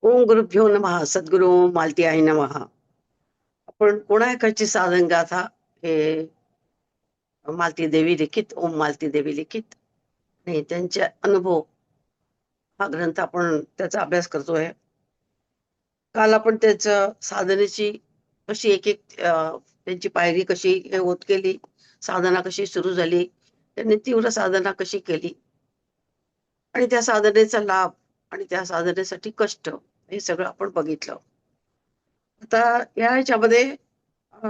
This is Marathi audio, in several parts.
ओम गुरुभ्यो नमः. सद्गुरु मालती आई नमः. आपण कोणा एकाची साधन गाथा हे मालती देवी लिखित, ओम मालती देवी लिखित आणि त्यांचे अनुभव हा ग्रंथ आपण त्याचा अभ्यास करतोय. काल आपण त्याचं साधनेची कशी एक एक त्यांची पायरी कशी हे होत गेली, साधना कशी सुरू झाली, त्यांनी तीव्र साधना कशी केली आणि त्या साधनेचा लाभ आणि त्या साधनेसाठी कष्ट हे सगळं आपण बघितलं. आता या ह्याच्यामध्ये अ,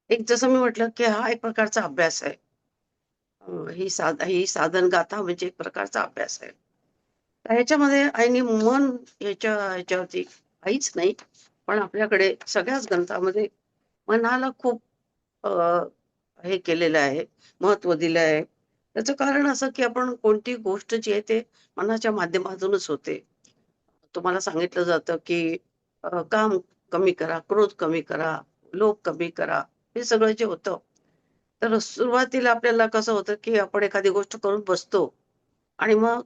एक जसं मी म्हटलं, की हा एक प्रकारचा अभ्यास आहे. ही साधन गाथा म्हणजे एक प्रकारचा अभ्यास आहे. तर ह्याच्यामध्ये आईने मन ह्याच्यावरती काहीच नाही, पण आपल्याकडे सगळ्याच ग्रंथामध्ये मनाला खूप अ, हे केलेलं आहे, महत्त्व दिलं आहे. त्याचं कारण असं, की आपण कोणती गोष्ट जी आहे ते मनाच्या माध्यमातूनच होते. तुम्हाला सांगितलं जातं, की काम कमी करा, क्रोध कमी करा, लोभ कमी करा. हे सगळं जे होतं, तर सुरुवातीला आपल्याला कसं होतं, की आपण एखादी गोष्ट करून बसतो आणि मग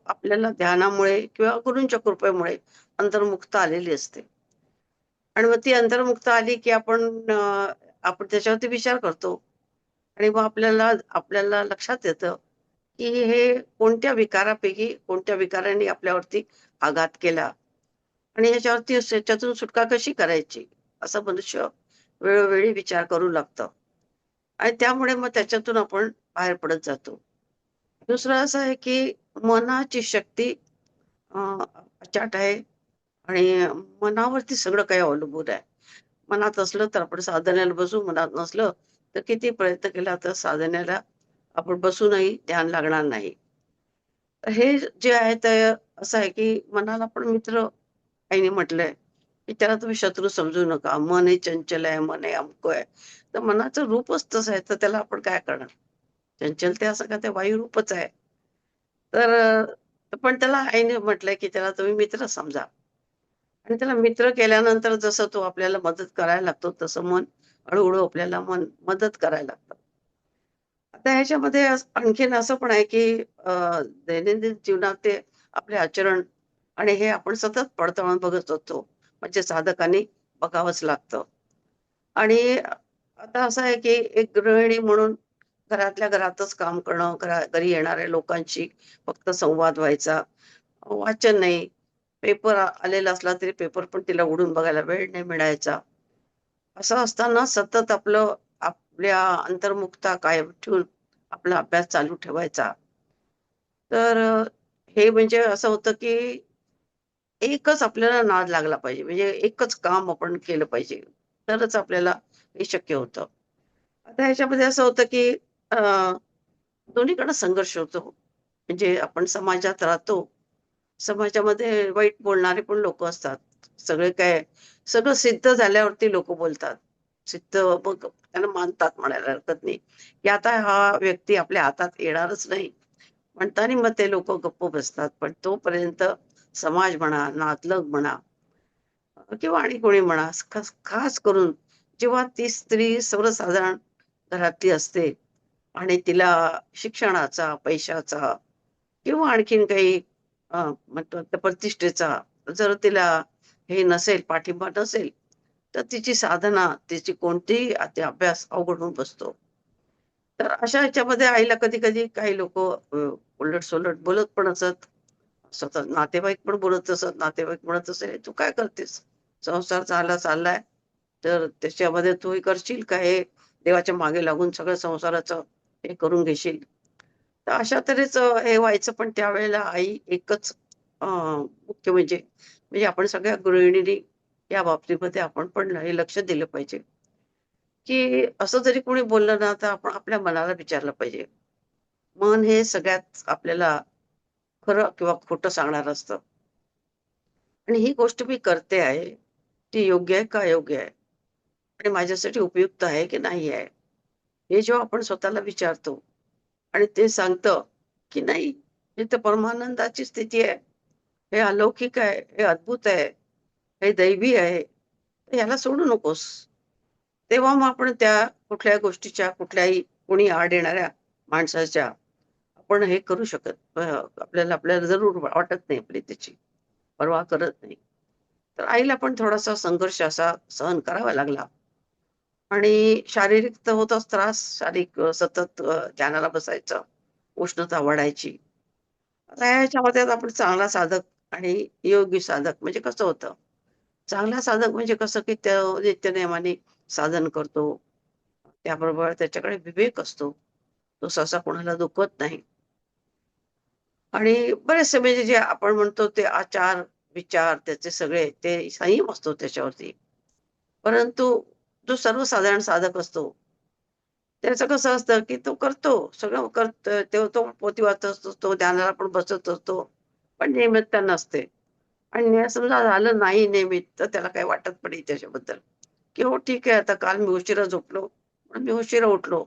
आपल्याला ध्यानामुळे किंवा गुरूंच्या कृपेमुळे अंतर्मुखता आलेली असते. आणि मग ती अंतर्मुखता आली, की आपण त्याच्यावरती विचार करतो आणि मग आपल्याला लक्षात येतं, की हे कोणत्या विकाराने आपल्यावरती आघात केला आणि याच्यातून सुटका कशी करायची, असं मनुष्य वेळोवेळी विचार करू लागतं आणि त्यामुळे मग त्याच्यातून आपण बाहेर पडत जातो. दुसरं असं आहे, की मनाची शक्ती अ, अचाट आहे आणि मनावरती सगळं काही अवलंबून आहे. मनात असलं तर आपण साधनेला बसू, मनात नसलं तर किती प्रयत्न केला तर साधनेला आपण बसूनही ध्यान लागणार नाही. तर हे जे आहे ते असं आहे, की मनाला पण मित्र आईने म्हटलंय, की त्याला तुम्ही शत्रू समजू नका. मन हे चंचल आहे, मन हे अमकं आहे. तर मनाचं रूपच तसं आहे, तर त्याला आपण काय करणार? चंचल ते असं का ते वायुरूपच आहे. तर पण त्याला आईने म्हटलंय, की त्याला तुम्ही मित्र समजा आणि त्याला मित्र केल्यानंतर जसं तो आपल्याला मदत करायला लागतो, तसं मन हळू आपल्याला मदत करायला लागतं. आता ह्याच्यामध्ये आणखीन असं पण आहे, की दैनंदिन जीवनात ते आपले आचरण आणि हे आपण सतत पडताळून बघत असतो. म्हणजे साधकांनी बघावंच लागतं. आणि आता असं आहे, की एक गृहिणी म्हणून घरातल्या घरातच काम करणं, घरी येणाऱ्या लोकांशी फक्त संवाद व्हायचा. वाचन नाही. पेपर आलेला असला तरी पेपर पण तिला उघडून बघायला वेळ नाही मिळायचा. असं असताना सतत आपल्या अंतर्मुखता कायम ठेवून आपला अभ्यास चालू ठेवायचा. तर हे म्हणजे असं होतं, की एकच आपल्याला नाद लागला पाहिजे. म्हणजे एकच काम आपण केलं पाहिजे. तरच आपल्याला हे शक्य होतं. आता ह्याच्यामध्ये असं होतं, की अ, दोन्हीकडे संघर्ष होतो. म्हणजे आपण समाजात राहतो. समाजामध्ये वाईट बोलणारे पण लोकं असतात. सगळं सिद्ध झाल्यावरती लोकं बोलतात. सिद्ध मग त्यांना मानतात म्हणायला हरकत नाही, की आता हा व्यक्ती आपल्या हातात येणारच नाही. म्हणताना मग ते लोकं गप्प बसतात. पण तोपर्यंत समाज म्हणा, नातलग म्हणा किंवा आणि कोणी म्हणा, खास खास करून जेव्हा ती स्त्री सर्वसाधारण घरातली असते आणि तिला शिक्षणाचा, पैशाचा किंवा आणखीन काही म्हणतो त्या प्रतिष्ठेचा जर तिला हे नसेल, पाठिंबा नसेल, तर तिची साधना, तिची कोणतीही ते अभ्यास अवघड होऊन बसतो. तर अशा ह्याच्यामध्ये आईला कधी-कधी काही लोकं उलट-सुलट बोलत पण असत. स्वतः नातेवाईक पण बोलत असत. नातेवाईक म्हणत असेल, "तू काय करतेस? संसार चाललाय, तर त्याच्यामध्ये तू हे करशील का हे देवाच्या मागे लागून सगळं संसाराचं हे करून घेशील?" तर अशा तऱ्हेचं हे व्हायचं. पण त्यावेळेला आई एकच मुख्य म्हणजे आपण सगळ्या गृहिणींनी या बाबतीमध्ये आपण पण हे लक्ष दिलं पाहिजे, की असं जरी कोणी बोललं ना, तर आपण आपल्या मनाला विचारलं पाहिजे. मन हे सगळ्यात आपल्याला खरं किंवा खोटं सांगणारं असतं. आणि ही गोष्ट मी करते आहे, ती योग्य आहे का अयोग्य आहे? आणि माझ्यासाठी उपयुक्त आहे की नाही आहे? हे जेव्हा आपण स्वतःला विचारतो आणि ते सांगतं, की नाही, हे तर परमानंदाची स्थिती आहे. हे अलौकिक आहे, हे अद्भुत आहे, हे दैवी आहे. तर ह्याला सोडू नकोस. तेव्हा मग आपण त्या कुठल्याही गोष्टीच्या, कुठल्याही कोणी आड येणाऱ्या माणसाच्या आपण हे करू शकत आपल्याला आपल्याला जरूर वाटत नाही आपली त्याची पर्वा करत नाही. तर आईला पण थोडासा संघर्ष असा सहन करावा लागला आणि शारीरिक तर होताच त्रास. शारीरिक सतत ध्यानाला बसायचं, उष्णता वाढायची. आता ह्याच्यामध्ये आपण चांगला साधक आणि योगी साधक म्हणजे कसं होतं? चांगला साधक म्हणजे कसं, की तो नित्यनेमाने साधन करतो. त्याबरोबर त्याच्याकडे विवेक असतो. तो सहसा कोणाला दुखवत नाही आणि बरेचसे म्हणजे जे आपण म्हणतो ते आचार, विचार त्याचे सगळे ते संयम असतो त्याच्यावरती. परंतु जो सर्वसाधारण साधक असतो, त्याचं कसं असतं, की तो करतो, सगळं करतो. तो पोथी वाचत असतो, तो ध्यानाला पण बसत असतो, पण नियमितता नसते. आणि समजा झालं नाही नियमित, तर त्याला काही वाटत पण नाही त्याच्याबद्दल, की हो ठीक आहे, आता काल मी उशिरा झोपलो, म्हणून मी उशिरा उठलो.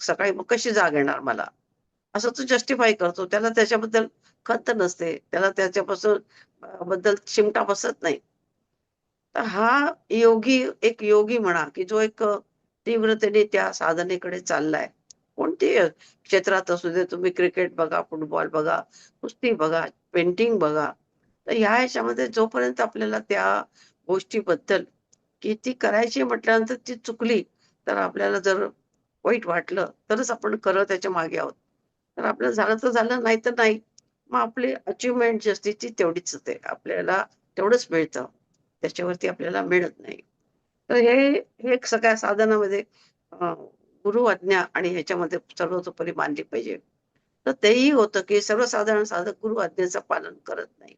सकाळी मग कशी जाग येणार मला? असं तो जस्टिफाय करतो. त्याला त्याच्याबद्दल खंत नसते. त्याला त्याच्यापासून बद्दल चिमटा बसत नाही. तर हा योगी, एक योगी म्हणा, की जो एक तीव्रतेने त्या साधनेकडे चाललाय. कोणतीही क्षेत्रात असू दे, तुम्ही क्रिकेट बघा, फुटबॉल बघा, कुस्ती बघा, पेंटिंग बघा. तर ह्या ह्याच्यामध्ये जोपर्यंत आपल्याला त्या गोष्टीबद्दल, की ती करायची म्हटल्यानंतर ती चुकली, तर आपल्याला जर वाईट वाटलं, तरच आपण खरं त्याच्या मागे आहोत. तर आपलं झालं तर झालं, नाही तर नाही. मग आपली अचीव्हमेंट जी असते ती तेवढीच होते. आपल्याला तेवढंच मिळतं. त्याच्यावरती आपल्याला मिळत नाही. तर हे एक सगळ्या साधनामध्ये गुरु आज्ञा आणि ह्याच्यामध्ये सर्वतोपरी मानली पाहिजे. तर तेही होतं, की सर्वसाधारण साधक गुरु आज्ञेचं पालन करत नाही.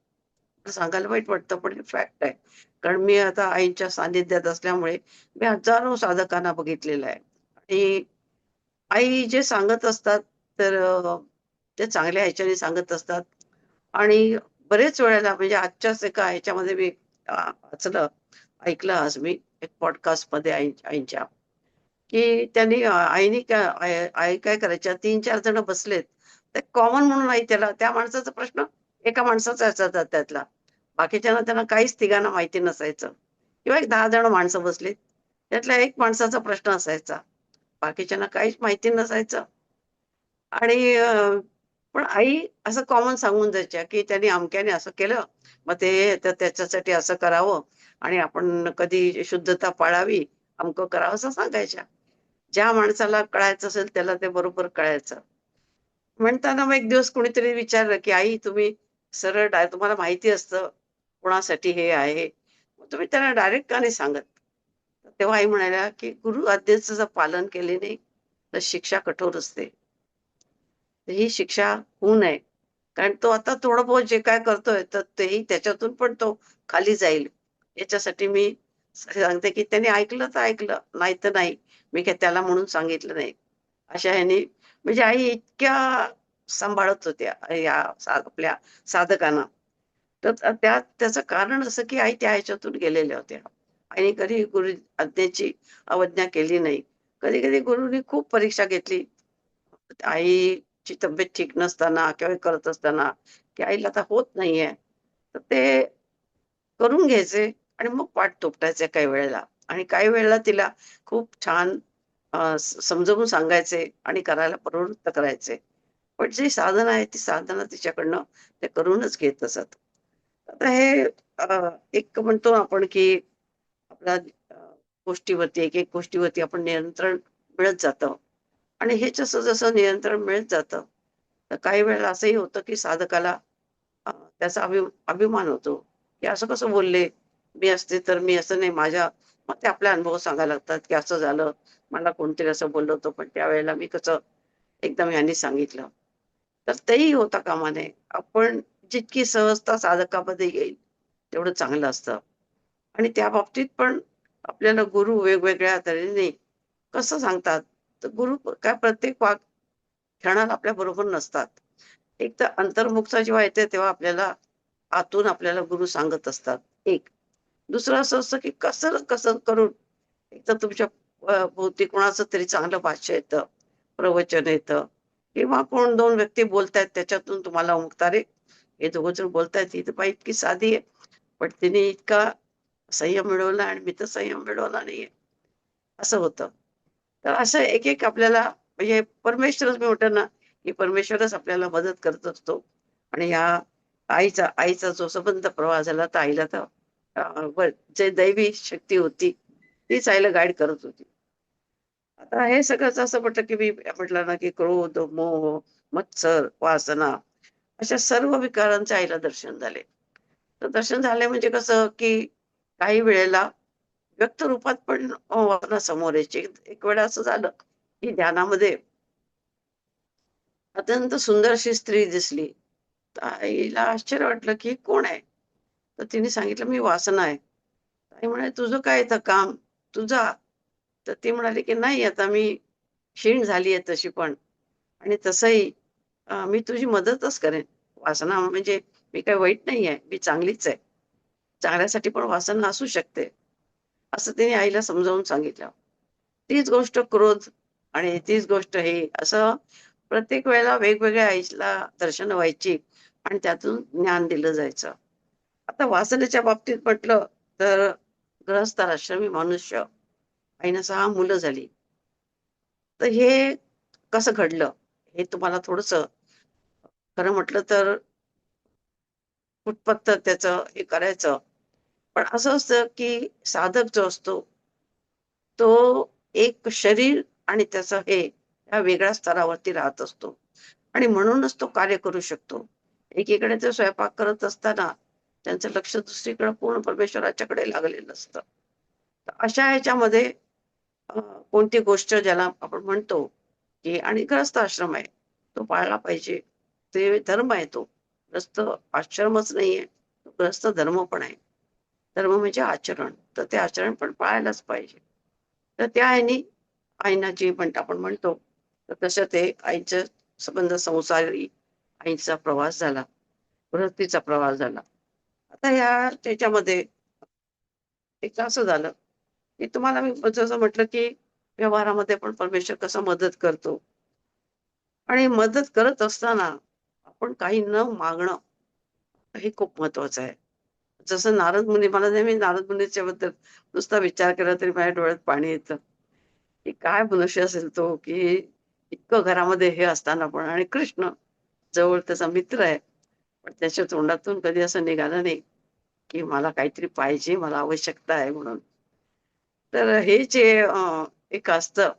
सांगायला वाईट वाटतं, पण हे फॅक्ट आहे. कारण मी आता आईच्या सानिध्यात असल्यामुळे मी हजारो साधकांना बघितलेलं आहे. आणि आई जे सांगत असतात, तर ते चांगल्या ह्याच्याने सांगत असतात. आणि बरेच वेळेला म्हणजे आजच्याच एका ह्याच्यामध्ये मी वाचलं, ऐकलं आज मी एक पॉडकास्टमध्ये आईंच्या, की त्यांनी आईनी काय आई काय करायच्या, 3-4 जण बसलेत. ते कॉमन म्हणून आई त्याला त्या माणसाचा प्रश्न एका माणसाचा असायचा त्यातला. बाकीच्यांना त्यांना काहीच तिघांना माहिती नसायचं किंवा एक 10 जण माणसं बसलीत. त्यातल्या एक माणसाचा प्रश्न असायचा. बाकीच्यांना काहीच माहिती नसायचं आणि पण आई असं कॉमन सांगून जायच्या, की "त्यांनी अमक्याने असं केलं, मग ते तर त्याच्यासाठी असं करावं आणि आपण कधी शुद्धता पाळावी, अमकं करावं," असं सांगायच्या. ज्या माणसाला कळायचं असेल त्याला ते बरोबर कळायचं. म्हणताना मग एक दिवस कोणीतरी विचारलं, की "आई तुम्ही सरळ तुम्हाला माहिती असतं कोणासाठी हे आहे, मग तुम्ही त्यांना डायरेक्ट का नाही सांगत?" तेव्हा आई म्हणाल्या, की "गुरु आज्ञेचं जर पालन केले नाही, तर शिक्षा कठोर असते." तर ही शिक्षा होऊ नये. कारण तो आता थोडं बहुत जे काय करतोय, तर तेही त्याच्यातून पण तो खाली जाईल. याच्यासाठी मी सांगते, की त्याने ऐकलं तर ऐकलं, नाही तर नाही. मी काय त्याला म्हणून सांगितलं नाही. अशा ह्याने म्हणजे आई इतक्या सांभाळत होत्या या आपल्या साधकांना. तर त्याचं कारण असं, की आई त्या ह्याच्यातून गेलेल्या होत्या. आईने कधी गुरु आज्ञेची अवज्ञा केली नाही. कधी-कधी गुरूंनी खूप परीक्षा घेतली. आईची तब्येत ठीक नसताना किंवा हे करत असताना, की आईला आता होत नाहीये. तर ते करून घ्यायचे आणि मग पाठ थोपटायचे काही वेळेला आणि काही वेळेला तिला खूप छान समजावून सांगायचे आणि करायला प्रवृत्त करायचे. पण जी साधना आहे, ती साधना तिच्याकडनं ते करूनच घेत असत. आता हे एक म्हणतो आपण, की आपल्या गोष्टीवरती एक-एक गोष्टीवरती आपण नियंत्रण मिळत जातं आणि हे जसं-जसं नियंत्रण मिळत जातं, तर काही वेळेला असंही होतं, की साधकाला त्याचा अभिमान होतो, की असं कसं बोलले? मी असते तर मी असं नाही मग ते आपले अनुभव सांगायला लागतात, की असं झालं, मला कोणतरी असं बोललं होतं, पण त्यावेळेला मी कसं एकदम ह्यांनी सांगितलं. तर तेही होता कामा नये. आपण जितकी सहजता साधकामध्ये येईल, तेवढं चांगलं असतं. आणि त्या बाबतीत पण आपल्याला गुरु वेगवेगळ्या तऱ्हेने कसं सांगतात, तर गुरु काय प्रत्येक क्षणाला आपल्याबरोबर नसतात. एक तर अंतर्मुखता जेव्हा येते, तेव्हा आतून आपल्याला गुरु सांगत असतात, एक. दुसरं असं असतं, की कसं कसं करून एकतर तुमच्या भोवती कोणाचं तरी चांगलं भाष्य येतं, प्रवचन येतं किंवा कोण 2 व्यक्ती बोलतायत त्याच्यातून तुम्हाला उमगतं, अरे, हे दोघं जण बोलतायत, ही तर बाई इतकी साधी आहे, पण तिने इतका संयम मिळवला आणि मी तर संयम मिळवला नाहीये, असं होतं. तर असं एक-एक आपल्याला म्हणजे परमेश्वरच मी म्हणतो ना, की परमेश्वरच आपल्याला मदत करत असतो आणि ह्या आईचा जो संबंध प्रवाह झाला, तर आईला तर जे दैवी शक्ती होती तीच आईला गाईड करत होती. आता हे सगळंच असं म्हटलं की मी म्हटलं ना की क्रोध, मोह, मत्सर, वासना अशा सर्व विकारांचे आईला दर्शन झाले. तर दर्शन झाले म्हणजे कसं की काही वेळेला व्यक्त रूपात पण वासना समोर यायची. एक वेळा असं झालं की ध्यानामध्ये अत्यंत सुंदर अशी स्त्री दिसली. तर आईला आश्चर्य वाटलं की कोण आहे? तर तिने सांगितलं, "मी वासना आहे." आई म्हणाली, "तुझं काय इथं काम? तू जा." तर ती म्हणाली, की "नाही आता मी क्षीण झाली आहे तशी पण आणि तसंही मी तुझी मदतच करेन. वासना म्हणजे मी काही वाईट नाही आहे. मी चांगलीच आहे. चांगल्यासाठी पण वासना असू शकते." असं तिने आईला समजावून सांगितलं. तीच गोष्ट क्रोध आणि तीच गोष्ट हे असं प्रत्येक वेळेला वेगवेगळ्या आईला दर्शनं व्हायची आणि त्यातून ज्ञान दिलं जायचं. आता वासनेच्या बाबतीत म्हटलं तर गृहस्थ आश्रमी मनुष्य आईनं 6 मुलं झाली. तर हे कसं घडलं? हे तुम्हाला थोडंसं खरं म्हटलं तर कुठपत त्याचं हे करायचं. पण असं असतं की साधक जो असतो तो एक शरीर आणि त्याचं हे या वेगळ्या स्तरावरती राहत असतो आणि म्हणूनच तो कार्य करू शकतो. एकीकडे ते स्वयंपाक करत असताना त्यांचं लक्ष दुसरीकडे पूर्ण परमेश्वराच्याकडे लागलेलं असतं. तर अशा ह्याच्यामध्ये अ, कोणती गोष्ट ज्याला आपण म्हणतो की आणि ग्रस्त आश्रम आहे, तो पाळला पाहिजे. ते धर्म आहे तो. ग्रस्त आश्रमच नाहीये, तो ग्रस्त धर्म पण आहे. धर्म म्हणजे आचरण. तर ते आचरण पण पाळायलाच पाहिजे. तर त्या ह्यानी आईना जे म्हणतो आपण म्हणतो, तर तसं ते आईचं संबंध संसारी आईचा प्रवास झाला. गृहस्थीचा प्रवास झाला. आता ह्या त्याच्यामध्ये एक असं झालं, की तुम्हाला मी जसं म्हटलं, की व्यवहारामध्ये पण परमेश्वर कसा मदत करतो आणि मदत करत असताना आपण काही न मागणं हे खूप महत्वाचं आहे. जसं नारद मुनी मला नेहमी नारद मुनीच्या बद्दल नुसता विचार केला तरी माझ्या डोळ्यात पाणी येतं, की काय मनुष्य असेल तो, की इतकं घरामध्ये हे असताना पण आणि कृष्ण जवळ त्याचा मित्र आहे. पण त्याच्या तोंडातून कधी असं निघालं नाही, की मला काहीतरी पाहिजे, मला आवश्यकता आहे म्हणून. तर हे जे एक असतं,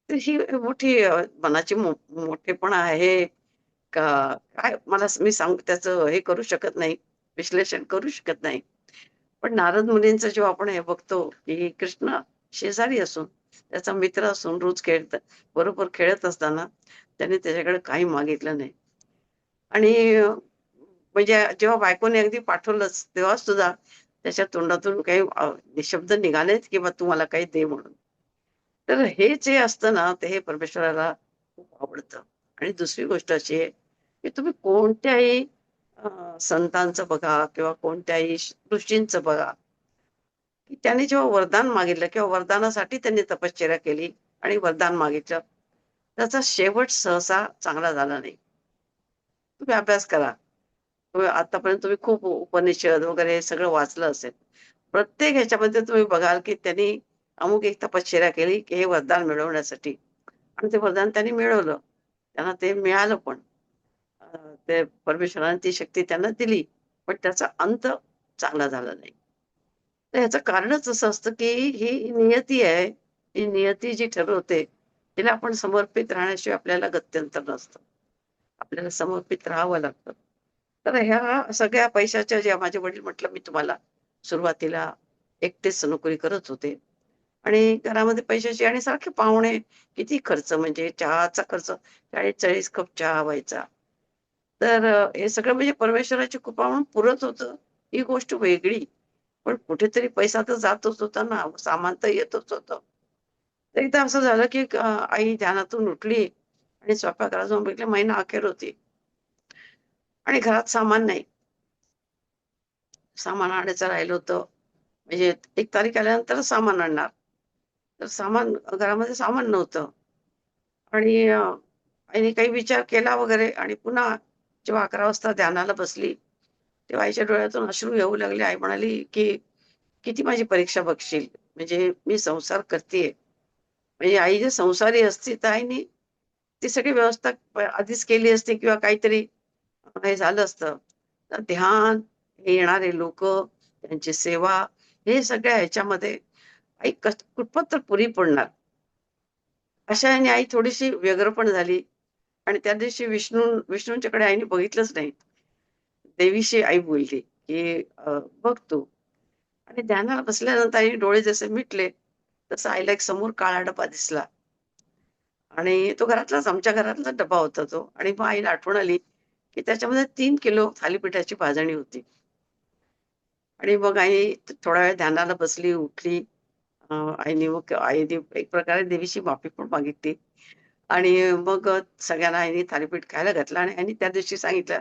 तर ही मोठी मनाची मोठेपणा आहे का काय मला मी सांगू त्याचं हे करू शकत नाही, विश्लेषण करू शकत नाही. पण नारद मुनींचं जेव्हा आपण हे बघतो, की कृष्ण शेजारी असून, त्याचा मित्र असून रोज बरोबर खेळत असताना त्याने त्याच्याकडे काही मागितलं नाही. आणि म्हणजे जेव्हा बायकोने अगदी पाठवलंच, तेव्हाच सुद्धा त्याच्या तोंडातून काही निशब्द निघालेच, की "तू मला काही दे" म्हणून. तर हे जे असतं ना, ते हे परमेश्वराला खूप आवडतं. आणि दुसरी गोष्ट अशी आहे, की तुम्ही कोणत्याही संतांचं बघा किंवा कोणत्याही ऋषींचं बघा, की त्यांनी जेव्हा वरदान मागितलं किंवा वरदानासाठी त्यांनी तपश्चर्या केली आणि वरदान मागितलं, त्याचा शेवट सहसा चांगला झाला नाही. तुम्ही अभ्यास करा. आतापर्यंत तुम्ही खूप उपनिषद वगैरे हे सगळं वाचलं असेल. प्रत्येक ह्याच्यामध्ये तुम्ही बघाल, की त्यांनी अमुक एक तपश्चर्या केली, की हे वरदान मिळवण्यासाठी आणि ते वरदान त्यांनी मिळवलं. त्यांना ते मिळालं पण. अ, ते परमेश्वराने ती शक्ती त्यांना दिली. पण त्याचा अंत चांगला झाला नाही. तर ह्याचं कारणच असं असतं, की ही नियती आहे. ही नियती जी ठरवते, तिला आपण समर्पित राहण्याशिवाय आपल्याला गत्यंतर नसतं. आपल्याला समर्पित राहावं लागतं. तर ह्या सगळ्या पैशाच्या ज्या माझे वडील म्हटलं मी तुम्हाला सुरुवातीला एकटेच नोकरी करत होते आणि घरामध्ये पैशाची आणि सारखे पाहुणे किती खर्च म्हणजे चहाचा खर्च 40-40 कप चहा व्हायचा. तर हे सगळं म्हणजे परमेश्वराची कृपा म्हणून पुरत होतं, ही गोष्ट वेगळी. पण कुठेतरी पैसा तर जातच होता ना, सामान तर येतच होतं. तर एकदा असं झालं, की आई ध्यानातून उठली आणि स्वयंपाकघरात जाऊन बघितलं महिना अखेर होती आणि घरात सामान नाही. सामान आणायचं राहिलं होतं. म्हणजे 1 तारीख आल्यानंतरच सामान आणणार. तर सामान घरामध्ये सामान नव्हतं आणि आईने काही विचार केला वगैरे आणि पुन्हा जेव्हा 11 वाजता ध्यानाला बसली, तेव्हा आईच्या डोळ्यातून अश्रू येऊ लागले. आई म्हणाली, की "किती माझी परीक्षा बघशील? म्हणजे मी संसार करतीये." म्हणजे आई जर संसारी असती, तर आईने ती सगळी व्यवस्था आधीच केली असती किंवा काहीतरी हे झालं असतं. तर ध्यान, हे येणारे लोकं त्यांची सेवा, हे सगळ्या ह्याच्यामध्ये आई कुठपत तर पुरी पडणार. अशा ह्याने आई थोडीशी व्यग्र पण झाली आणि त्या दिवशी विष्णूंच्याकडे आईने बघितलंच नाही. देवीशी आई बोलली, की "बघ तू." आणि ध्यानाला बसल्यानंतर आईने डोळे जसे मिटले, तसं आईला एक समोर काळा डबा दिसला आणि तो आमच्या घरातलाच डबा होता तो आणि मग आईला आठवण आली, की त्याच्यामध्ये 3 किलो थालीपीठाची भाजणी होती. आणि मग आई थोडा वेळ ध्यानाला बसली, उठली. आईने एक प्रकारे देवीची माफी पण मागितली आणि मग सगळ्यांना आईने थालीपीठ खायला घातलं आणि आईने त्या दिवशी सांगितलं,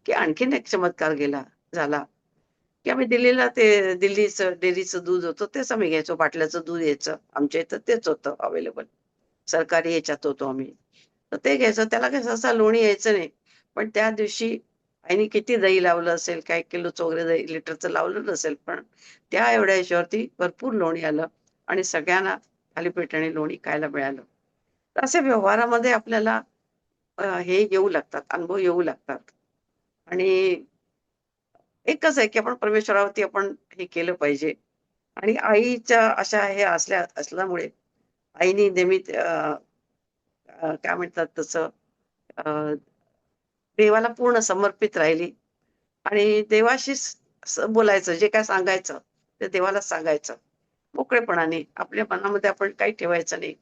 की आणखीन एक चमत्कार झाला, की आम्ही दिल्लीचं डेअरीचं दूध होतं तेच आम्ही घ्यायचो. बाटल्याचं दूध यायचं. आमच्या इथं तेच होतं अवेलेबल. सरकारी ह्याच्यात होतो आम्ही. तर ते घ्यायचं. त्याला काही सहसा लोणी यायचं नाही. पण त्या दिवशी आईने किती दही लावलं असेल, काय किलोचं वगैरे दही लिटरचं लावलं नसेल, पण त्या एवढ्या ह्याच्यावरती भरपूर लोणी आलं आणि सगळ्यांना थालीपीठ आणि लोणी खायला मिळालं. तर अशा व्यवहारामध्ये आपल्याला हे येऊ लागतात, अनुभव येऊ लागतात आणि एकच आहे, की आपण परमेश्वरावरती आपण हे केलं पाहिजे आणि आईच्या अशा हे असल्यामुळे आईने नेहमी काय म्हणतात तसं अ, देवाला पूर्ण समर्पित राहिली आणि बोलायचं, जे काय सांगायचं, ते देवालाच सांगायचं. मोकळेपणाने आपल्या मनामध्ये आपण काही ठेवायचं नाही.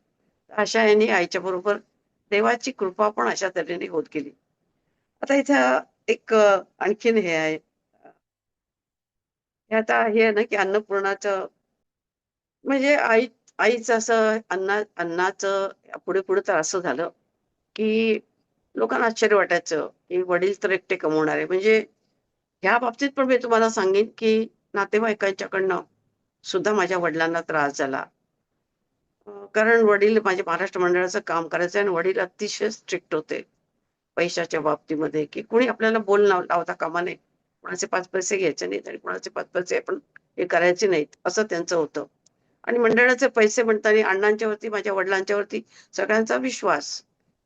अशा ह्याने आईच्या बरोबर देवाची कृपा पण अशा तऱ्हेने होत गेली. आता इथं एक आणखीन हे आहे. हे आता हे आहे ना, की अन्नपूर्णाचं म्हणजे आईचं असं अन्नाचं पुढे-पुढे तर असं झालं, की लोकांना आश्चर्य वाटायचं, की वडील तर एकटे कमवणारे. म्हणजे ह्या बाबतीत पण मी तुम्हाला सांगेन, की नातेवाईकांच्याकडनं सुद्धा माझ्या वडिलांना त्रास झाला. कारण वडील माझे महाराष्ट्र मंडळाचं काम करायचे आणि वडील अतिशय स्ट्रिक्ट होते पैशाच्या बाबतीमध्ये, की कोणी आपल्याला लावता कामा नये. कोणाचे 5 पैसे घ्यायचे नाहीत आणि कोणाचे 5 पैसे आपण हे करायचे नाहीत, असं त्यांचं होतं. आणि मंडळाचे पैसे म्हणताना अण्णांच्या वरती, माझ्या वडिलांच्या वरती सगळ्यांचा विश्वास.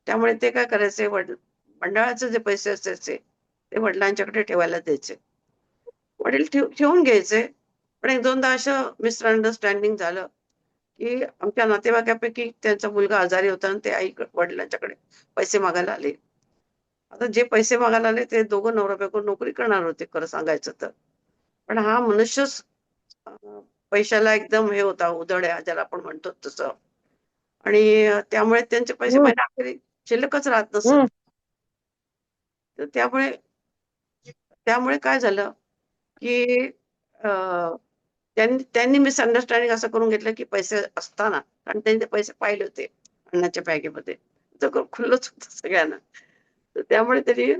त्यामुळे ते काय करायचे मंडळाचे जे पैसे असायचे, ते वडिलांच्याकडे ठेवायला द्यायचे. वडील ठेवून घ्यायचे. पण 1-2दा असं मिसअंडरस्टँडिंग झालं, की आमच्या नातेवाईकापैकी त्यांचा मुलगा आजारी होता आणि ते वडिलांच्याकडे पैसे मागायला आले. आता जे पैसे मागायला आले ते दोघं नवरा-बायको नोकरी करणार होते खरं सांगायचं तर. पण हा मनुष्यच अ, पैशाला एकदम हे होता, उधळ आहे ज्याला आपण म्हणतो तसं. आणि त्यामुळे त्यांचे पैसे हं, महिन्याअखेरी शिल्लकच राहत नसत. हं. तर त्यामुळे त्यामुळे काय झालं, की अ, त्यांनी त्यांनी मिसअंडरस्टँडिंग असं करून घेतलं, की पैसे असताना आणि त्यांनी ते पैसे पाहिले होते अन्नाच्या बॅगेमध्ये. तर खुल्लच होतं सगळ्यांना. तर त्यामुळे त्यांनी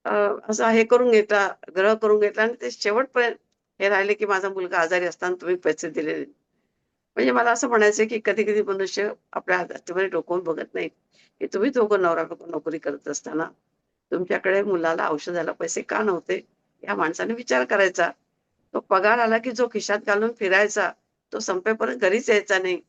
अ, असं हे करून घेतला, ग्रह करून घेतला आणि ते शेवटपर्यंत हे राहिले, की माझा मुलगा आजारी असताना तुम्ही पैसे दिले नाहीत. म्हणजे मला असं म्हणायचंय, की कधी-कधी मनुष्य आपल्या हातामध्ये डोकावून बघत नाहीत, की तुम्ही दोघं नवरा-बायको नोकरी करत असताना तुमच्याकडे मुलाला औषधाला पैसे का नव्हते? या माणसाने विचार करायचा. तो पगार आला, की जो खिशात घालून फिरायचा, तो संपेपर्यंत घरीच यायचा नाही.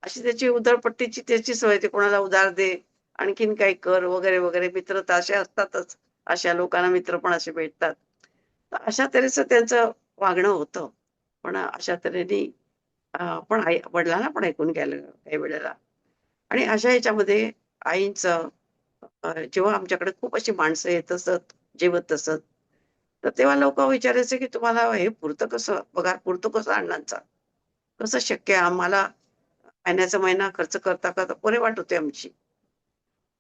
अशी त्याची उधळपट्टीची त्याची सवय. ते कोणाला उधार दे, आणखीन काही कर वगैरे, वगैरे. मित्र तर असे असतातच. अशा लोकांना मित्र पण असे भेटतात. तर अशा तऱ्हेचं त्यांचं वागणं होतं. पण अशा तऱ्हेने पण वडिलांना पण ऐकून घ्यायला काही वेळेला आणि अशा ह्याच्यामध्ये आईचं जेव्हा आमच्याकडे खूप अशी माणसं येत असत, जेवत असत, तर तेव्हा लोकं विचारायचे, की "तुम्हाला हे पुरतं कसं? पगार पुरतो कसा अण्णांचा? कसं शक्य आहे? आम्हाला महिन्याचा महिना खर्च करता पुरेवाट होते आमची."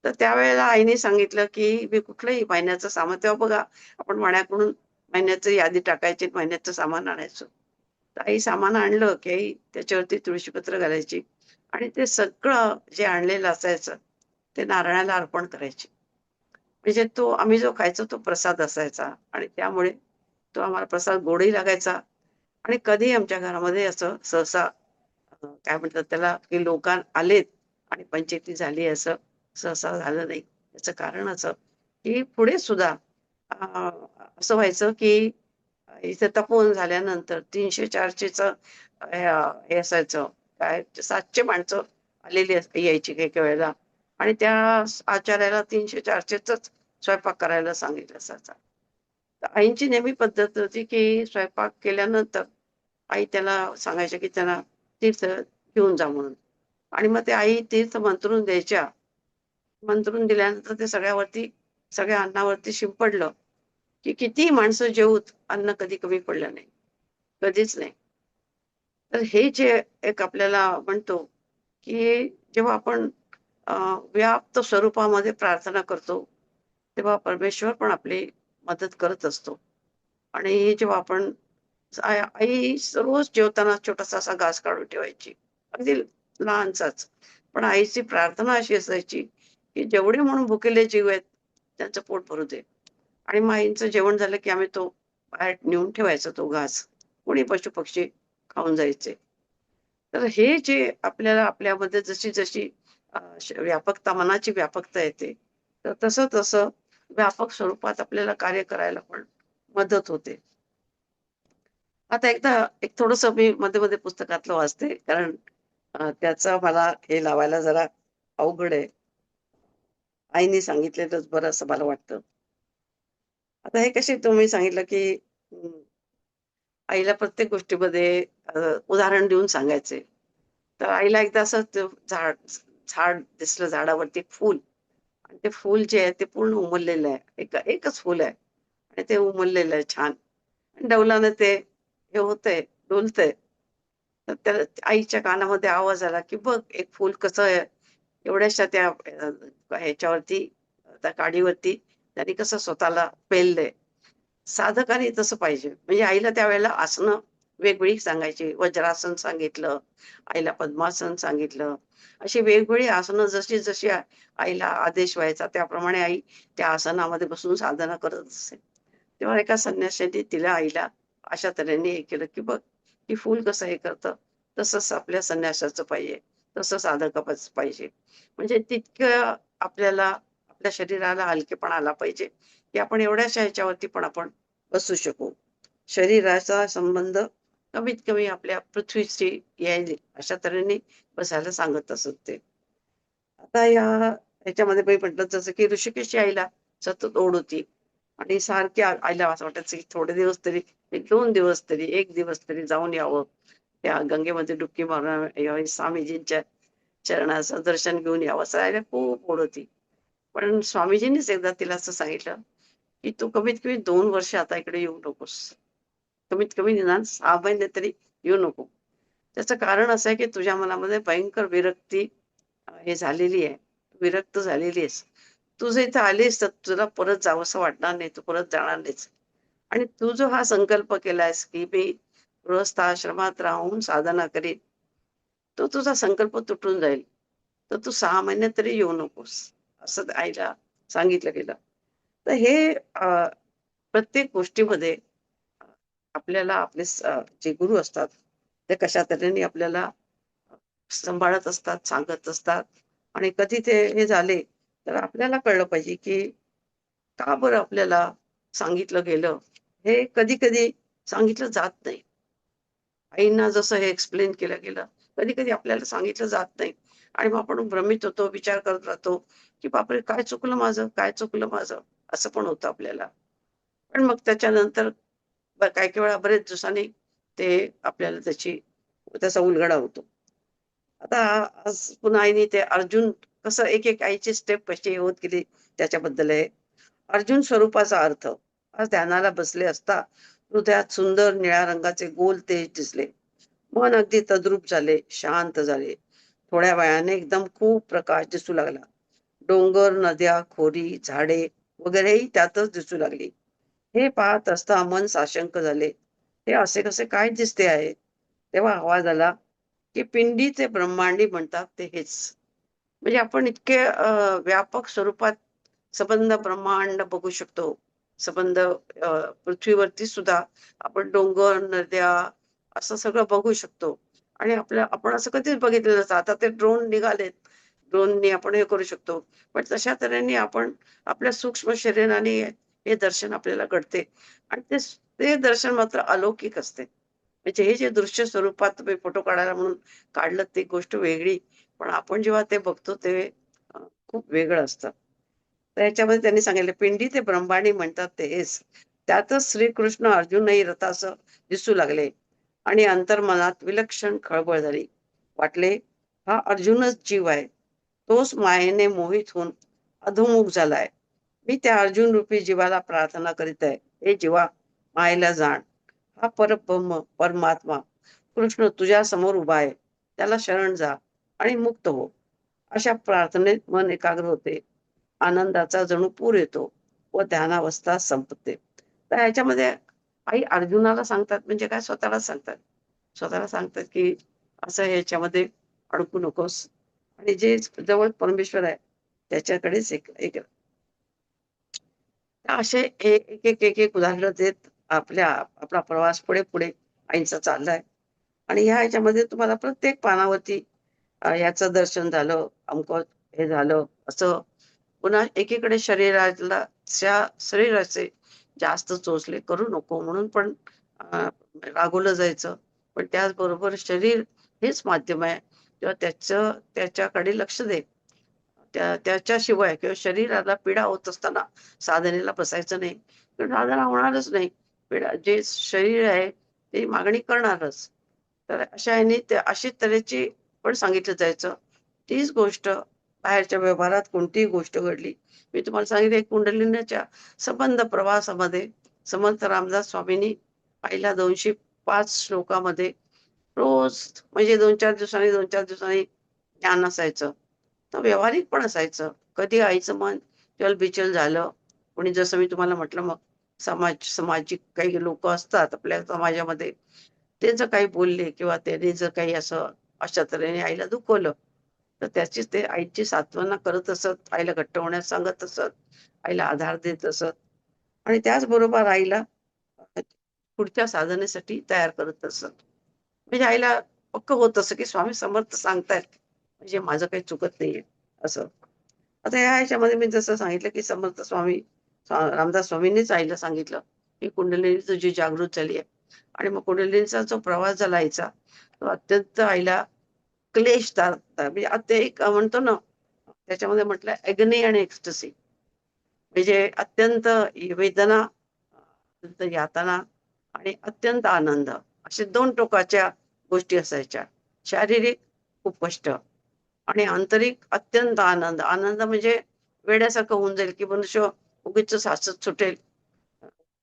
तर त्यावेळेला आईने सांगितलं, की "मी कुठलंही महिन्याचं सामान" तेव्हा बघा आपण मण्याकडून महिन्याची यादी टाकायची, महिन्याचं सामान आणायचो. तर आई सामान आणलं, की आई त्याच्यावरती तुळशीपत्र घालायची आणि ते सगळं जे आणलेलं असायचं, ते नारायणाला अर्पण करायची. म्हणजे आम्ही जो खायचो तो प्रसाद असायचा आणि त्यामुळे तो आम्हाला प्रसाद गोडही लागायचा आणि कधीही आमच्या घरामध्ये असं सहसा काय म्हणतात त्याला, की लोक आलेत आणि पंचायती झाली असं सहसा झालं नाही. याचं कारण असं, की पुढे सुद्धा अ, असं व्हायचं, की इथे तपोवन झाल्यानंतर 300-400चं हे असायचं, काय 700 माणसं यायची काही-काही वेळेला आणि त्या आचार्याला 300-400च स्वयंपाक करायला सांगितलं असायचं. तर आईंची नेहमी पद्धत होती की स्वयंपाक केल्यानंतर आई त्याला सांगायच्या की त्यांना तीर्थ घेऊन जा म्हणून. आणि मग ते आई तीर्थ मंत्रून द्यायच्या. मंत्रून दिल्यानंतर ते सगळ्या अन्नावरती शिंपडलं, की कितीही माणसं जेवूत अन्न कधी कमी पडलं नाही. कधीच नाही. तर हे जे एक आपल्याला म्हणतो, की जेव्हा आपण अ, व्याप्त स्वरूपामध्ये प्रार्थना करतो, तेव्हा परमेश्वर पण आपली मदत करत असतो. आणि जेव्हा आपण आई रोज जेवताना छोटासा असा घास काढून ठेवायची. अगदी लहानसाच. पण आईची प्रार्थना अशी असायची, की जेवढे म्हणून भुकेले जीव आहेत, त्यांचं पोट भरू दे. आणि मग आईचं जेवण झालं, की आम्ही तो बाहेर नेऊन ठेवायचा तो घास. कोणी पशुपक्षी खाऊन जायचे. तर हे जे आपल्याला आपल्यामध्ये जशी-जशी व्यापकता, मनाची व्यापकता येते, तर तसं-तसं व्यापक स्वरूपात आपल्याला कार्य करायला पण मदत होते. आता एकदा एक थोडंसं मी मध्ये-मध्ये पुस्तकातलं वाचते, कारण त्याचं मला हे लावायला जरा अवघड आहे. आईने सांगितलेलंच बरं असं मला वाटतं. आता हे कसे तुम्ही सांगितलं, की आईला प्रत्येक गोष्टीमध्ये उदाहरण देऊन सांगायचे. तर आईला एकदा असं ते झाड झाड दिसलं झाडावरती फूल आणि ते फूल जे आहे ते पूर्ण उमललेलं आहे. एकच फूल आहे आणि ते उमललेलं आहे छान. आणि डौलानं ते हे होतंय, डुलतंय. तर त्या आईच्या कानामध्ये आवाज आला, की "बघ एक फूल कसं आहे, एवढ्याशा त्या ह्याच्यावरती त्या काडीवरती त्याने कसं स्वतःला पेललंय." साधकाने तसं पाहिजे. म्हणजे आईला त्यावेळेला आसनं वेगवेगळी सांगायची. वज्रासन सांगितलं, आईला पद्मासन सांगितलं. अशी वेगवेगळी आसनं जशी-जशी आईला आदेश व्हायचा त्याप्रमाणे आई त्या आसनामध्ये बसून साधना करत असे. तेव्हा एका संन्याशाने तिला आईला अशा तऱ्हेने हे केलं, की "बघ, की फूल कसं हे करतं, तसंच आपल्या संन्यासाचं पाहिजे, तसं साधकाचं पाहिजे." म्हणजे तितकं आपल्याला आपल्या शरीराला हलकेपणा आला पाहिजे, की आपण एवढ्याशा ह्याच्यावरती पण आपण बसू शकू. शरीराचा संबंध कमीत कमी आपल्या पृथ्वीशी यायला अशा तऱ्हेने बसायला सांगत असत ते. आता ह्याच्यामध्ये मी म्हटलं जसं की ऋषिकेशची आईला सतत ओढ होती आणि सारखी आईला असं वाटायचं की थोडे दिवस तरी, एक 2 दिवस तरी, 1 दिवस तरी जाऊन यावं. त्या गंगेमध्ये डुबकी मारून यावी, स्वामीजींच्या चरणाचं दर्शन घेऊन यावं, असं आईला खूप ओढ होती. पण स्वामीजींनीच एकदा तिला असं सांगितलं, की "तू कमीत कमी 2 वर्ष आता इकडे येऊ नकोस. कमीत कमी निदान 6 महिने तरी येऊ नको." त्याचं कारण असं आहे, की तुझ्या मनामध्ये भयंकर विरक्ती हे झालेली आहे. विरक्त झालेली आहेस. तू जर इथं आलीस तर तुला परत जावंसं वाटणार नाही. तू परत जाणार नाहीस. आणि तू जो हा संकल्प केलायस, की मी गृहस्थाश्रमात राहून साधना करीन, तो तुझा संकल्प तुटून जाईल. तर तू 6 महिने तरी येऊ नकोस. असं आईला सांगितलं गेलं. तर हे प्रत्येक गोष्टीमध्ये अ, आपल्याला जे गुरु असतात, ते कशा तऱ्हेने आपल्याला सांभाळत असतात, सांगत असतात आणि कधी ते हे झाले, तर आपल्याला कळलं पाहिजे, की का बरं आपल्याला सांगितलं गेलं? हे कधी-कधी सांगितलं जात नाही. आईंना जसं हे एक्सप्लेन केलं गेलं, कधी-कधी आपल्याला सांगितलं जात नाही आणि मग आपण भ्रमित होतो, विचार करत राहतो, की "बापरे! काय चुकलं माझं? काय चुकलं माझं?" असं पण होतं आपल्याला. पण मग त्याच्यानंतर काही-काही वेळा बरेच दिवसांनी ते आपल्याला त्याचा उलगडा होतो. आता आज पुन्हा आईने ते अर्जुन कसं एक-एक आईची स्टेप कशी होत गेली त्याच्याबद्दल आहे. अर्जुन स्वरूपाचा अर्थ. आज ध्यानाला बसले असता हृदयात सुंदर निळ्या रंगाचे गोल तेज दिसले. मन अगदी तद्रूप झाले, शांत झाले. थोड्या वेळाने एकदम खूप प्रकाश दिसू लागला. डोंगर, नद्या, खोरी, झाडे वगैरेही त्यातच दिसू लागली. हे पाहत असता मन साशंक झाले. हे असे कसे काय दिसते आहे? तेव्हा आवाज आला, की पिंडीचे ब्रह्मांडी म्हणतात ते हेच. म्हणजे आपण इतके व्यापक स्वरूपात सबंध ब्रह्मांड बघू शकतो. सबंध पृथ्वीवरती सुद्धा आपण डोंगर, नद्या असं सगळं बघू शकतो. आणि आपण असं कधीच बघितलेलं नसतं. आता ते ड्रोन निघालेत. ड्रोननी आपण हे करू शकतो. पण तशा तऱ्हेने आपण आपल्या सूक्ष्म शरीराने हे दर्शन आपल्याला घडते. आणि ते दर्शन मात्र अलौकिक असते. म्हणजे हे जे दृश्य स्वरूपात तुम्ही फोटो काढायला म्हणून काढलं ती गोष्ट वेगळी. पण आपण जेव्हा ते बघतो ते अ, खूप वेगळं असतं. तर ह्याच्यामध्ये त्यांनी सांगितलं, "पिंडी ते ब्रह्मांडी म्हणतात ते हेच. त्यातच श्रीकृष्ण अर्जुनही रथासह दिसू लागले आणि अंतर्मनात विलक्षण खळबळ झाली. वाटले, हा अर्जुनच जीव आहे. तोच मायेने मोहित होऊन अधोमुख झालाय. मी त्या अर्जुन रूपी जीवाला प्रार्थना करीत आहे. हे जीवा, मायेला जाण. हा परब्रह्म परमात्मा कृष्ण तुझ्या समोर उभा आहे. त्याला शरण जा आणि मुक्त हो. अशा प्रार्थनेत मन एकाग्र होते. आनंदाचा जणू पूर येतो व ध्यानावस्था संपते. तर ह्याच्यामध्ये आई अर्जुनाला सांगतात, म्हणजे काय, स्वतःला सांगतात. स्वतःला सांगतात की असं ह्याच्यामध्ये अडकू नकोस आणि जे जवळ परमेश्वर आहे त्याच्याकडेच एक एक असे एक एक एक एक उदाहरण देत आपला प्रवास पुढे पुढे आईचा चाललाय. आणि ह्या ह्याच्यामध्ये तुम्हाला प्रत्येक पानावरती याचं दर्शन झालं, अमकं हे झालं असं. पुन्हा एकीकडे शरीराचे जास्त चोचले करू नको म्हणून पण रागवलं जायचं. पण त्याचबरोबर शरीर हेच माध्यम आहे, तेव्हा त्याच्याकडे लक्ष दे. त्याच्याशिवाय किंवा शरीराला पीडा होत असताना साधनेला बसायचं नाही, कारण साधना होणारच नाही. पीडा जे शरीर आहे ते मागणी करणारच. तर अशा ह्यानी अशी तऱ्हेची पण सांगितलं जायचं. तीच गोष्ट बाहेरच्या व्यवहारात कोणतीही गोष्ट घडली. मी तुम्हाला सांगितले कुंडलिनीच्या संबंध प्रवासामध्ये समर्थ रामदास स्वामींनी पहिल्या 205 श्लोकामध्ये रोज म्हणजे 2-4 दिवसांनी 2-4 दिवसांनी ज्ञान असायचं. तर व्यावहारिक पण असायचं. कधी आईचं मन चलबिचल झालं, कोणी जसं मी तुम्हाला म्हटलं मग सामाजिक काही लोक असतात आपल्या समाजामध्ये, ते जर काही बोलले किंवा त्याने जर काही असं अशा तऱ्हेने आईला दुखवलं, तर त्याचीच ते आईची सांत्वना करत असत, आईला घट्ट होण्यास सांगत असत, आईला आधार देत असत आणि त्याचबरोबर आईला पुढच्या साधनेसाठी तयार करत असत. म्हणजे आईला पक्क होत असं की स्वामी समर्थ सांगतायत म्हणजे माझं काही चुकत नाहीये असं. आता या ह्याच्यामध्ये मी जसं सांगितलं की समर्थ रामदास स्वामींनीच आईला सांगितलं की कुंडलिनी तुझी जागृत झाली आहे. आणि मग कुंडलिनीचा जो प्रवास झाला आईचा, तो अत्यंत आईला क्लेशदार होता. म्हणजे आता एक म्हणतो ना, त्याच्यामध्ये म्हटलं एग्नी आणि एक्स्टसी, म्हणजे अत्यंत वेदना, अत्यंत यातना आणि अत्यंत आनंद, असे दोन टोकाच्या गोष्टी असायच्या. शारीरिक खूप कष्ट आणि आंतरिक अत्यंत आनंद. आनंद म्हणजे वेड्यासारखं होऊन जाईल की मनुष्य उगीच हसत सुटेल.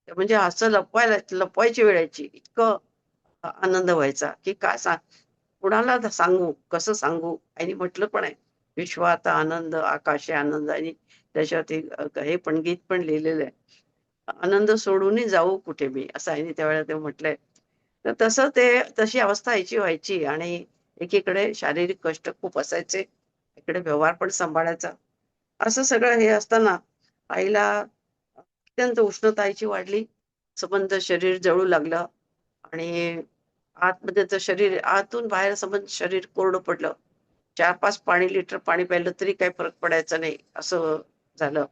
म्हणजे असं लपवायची वेळ यायची. इतकं आनंद व्हायचा की काय कुणाला सांगू, कसं सांगू. आणि म्हटलं पण आहे, विश्वात आनंद आकाशे आनंद. आणि त्याच्यावरती हे पण गीत पण लिहिलेलं आहे, आनंद सोडूनही जाऊ कुठे मी, असं आहे त्यावेळेला ते म्हटलंय. तर तसं तशी अवस्था यायची व्हायची. आणि एकीकडे शारीरिक कष्ट खूप असायचे, इकडे व्यवहार पण सांभाळायचा. असं सगळं हे असताना आईला अत्यंत उष्णता आईची वाढली, संबंध शरीर जळू लागलं आणि आतमध्ये तर शरीर आतून बाहेर संबंध शरीर कोरडं पडलं. 4-5 लिटर पाणी प्यायलं तरी काही फरक पडायचा नाही असं झालं.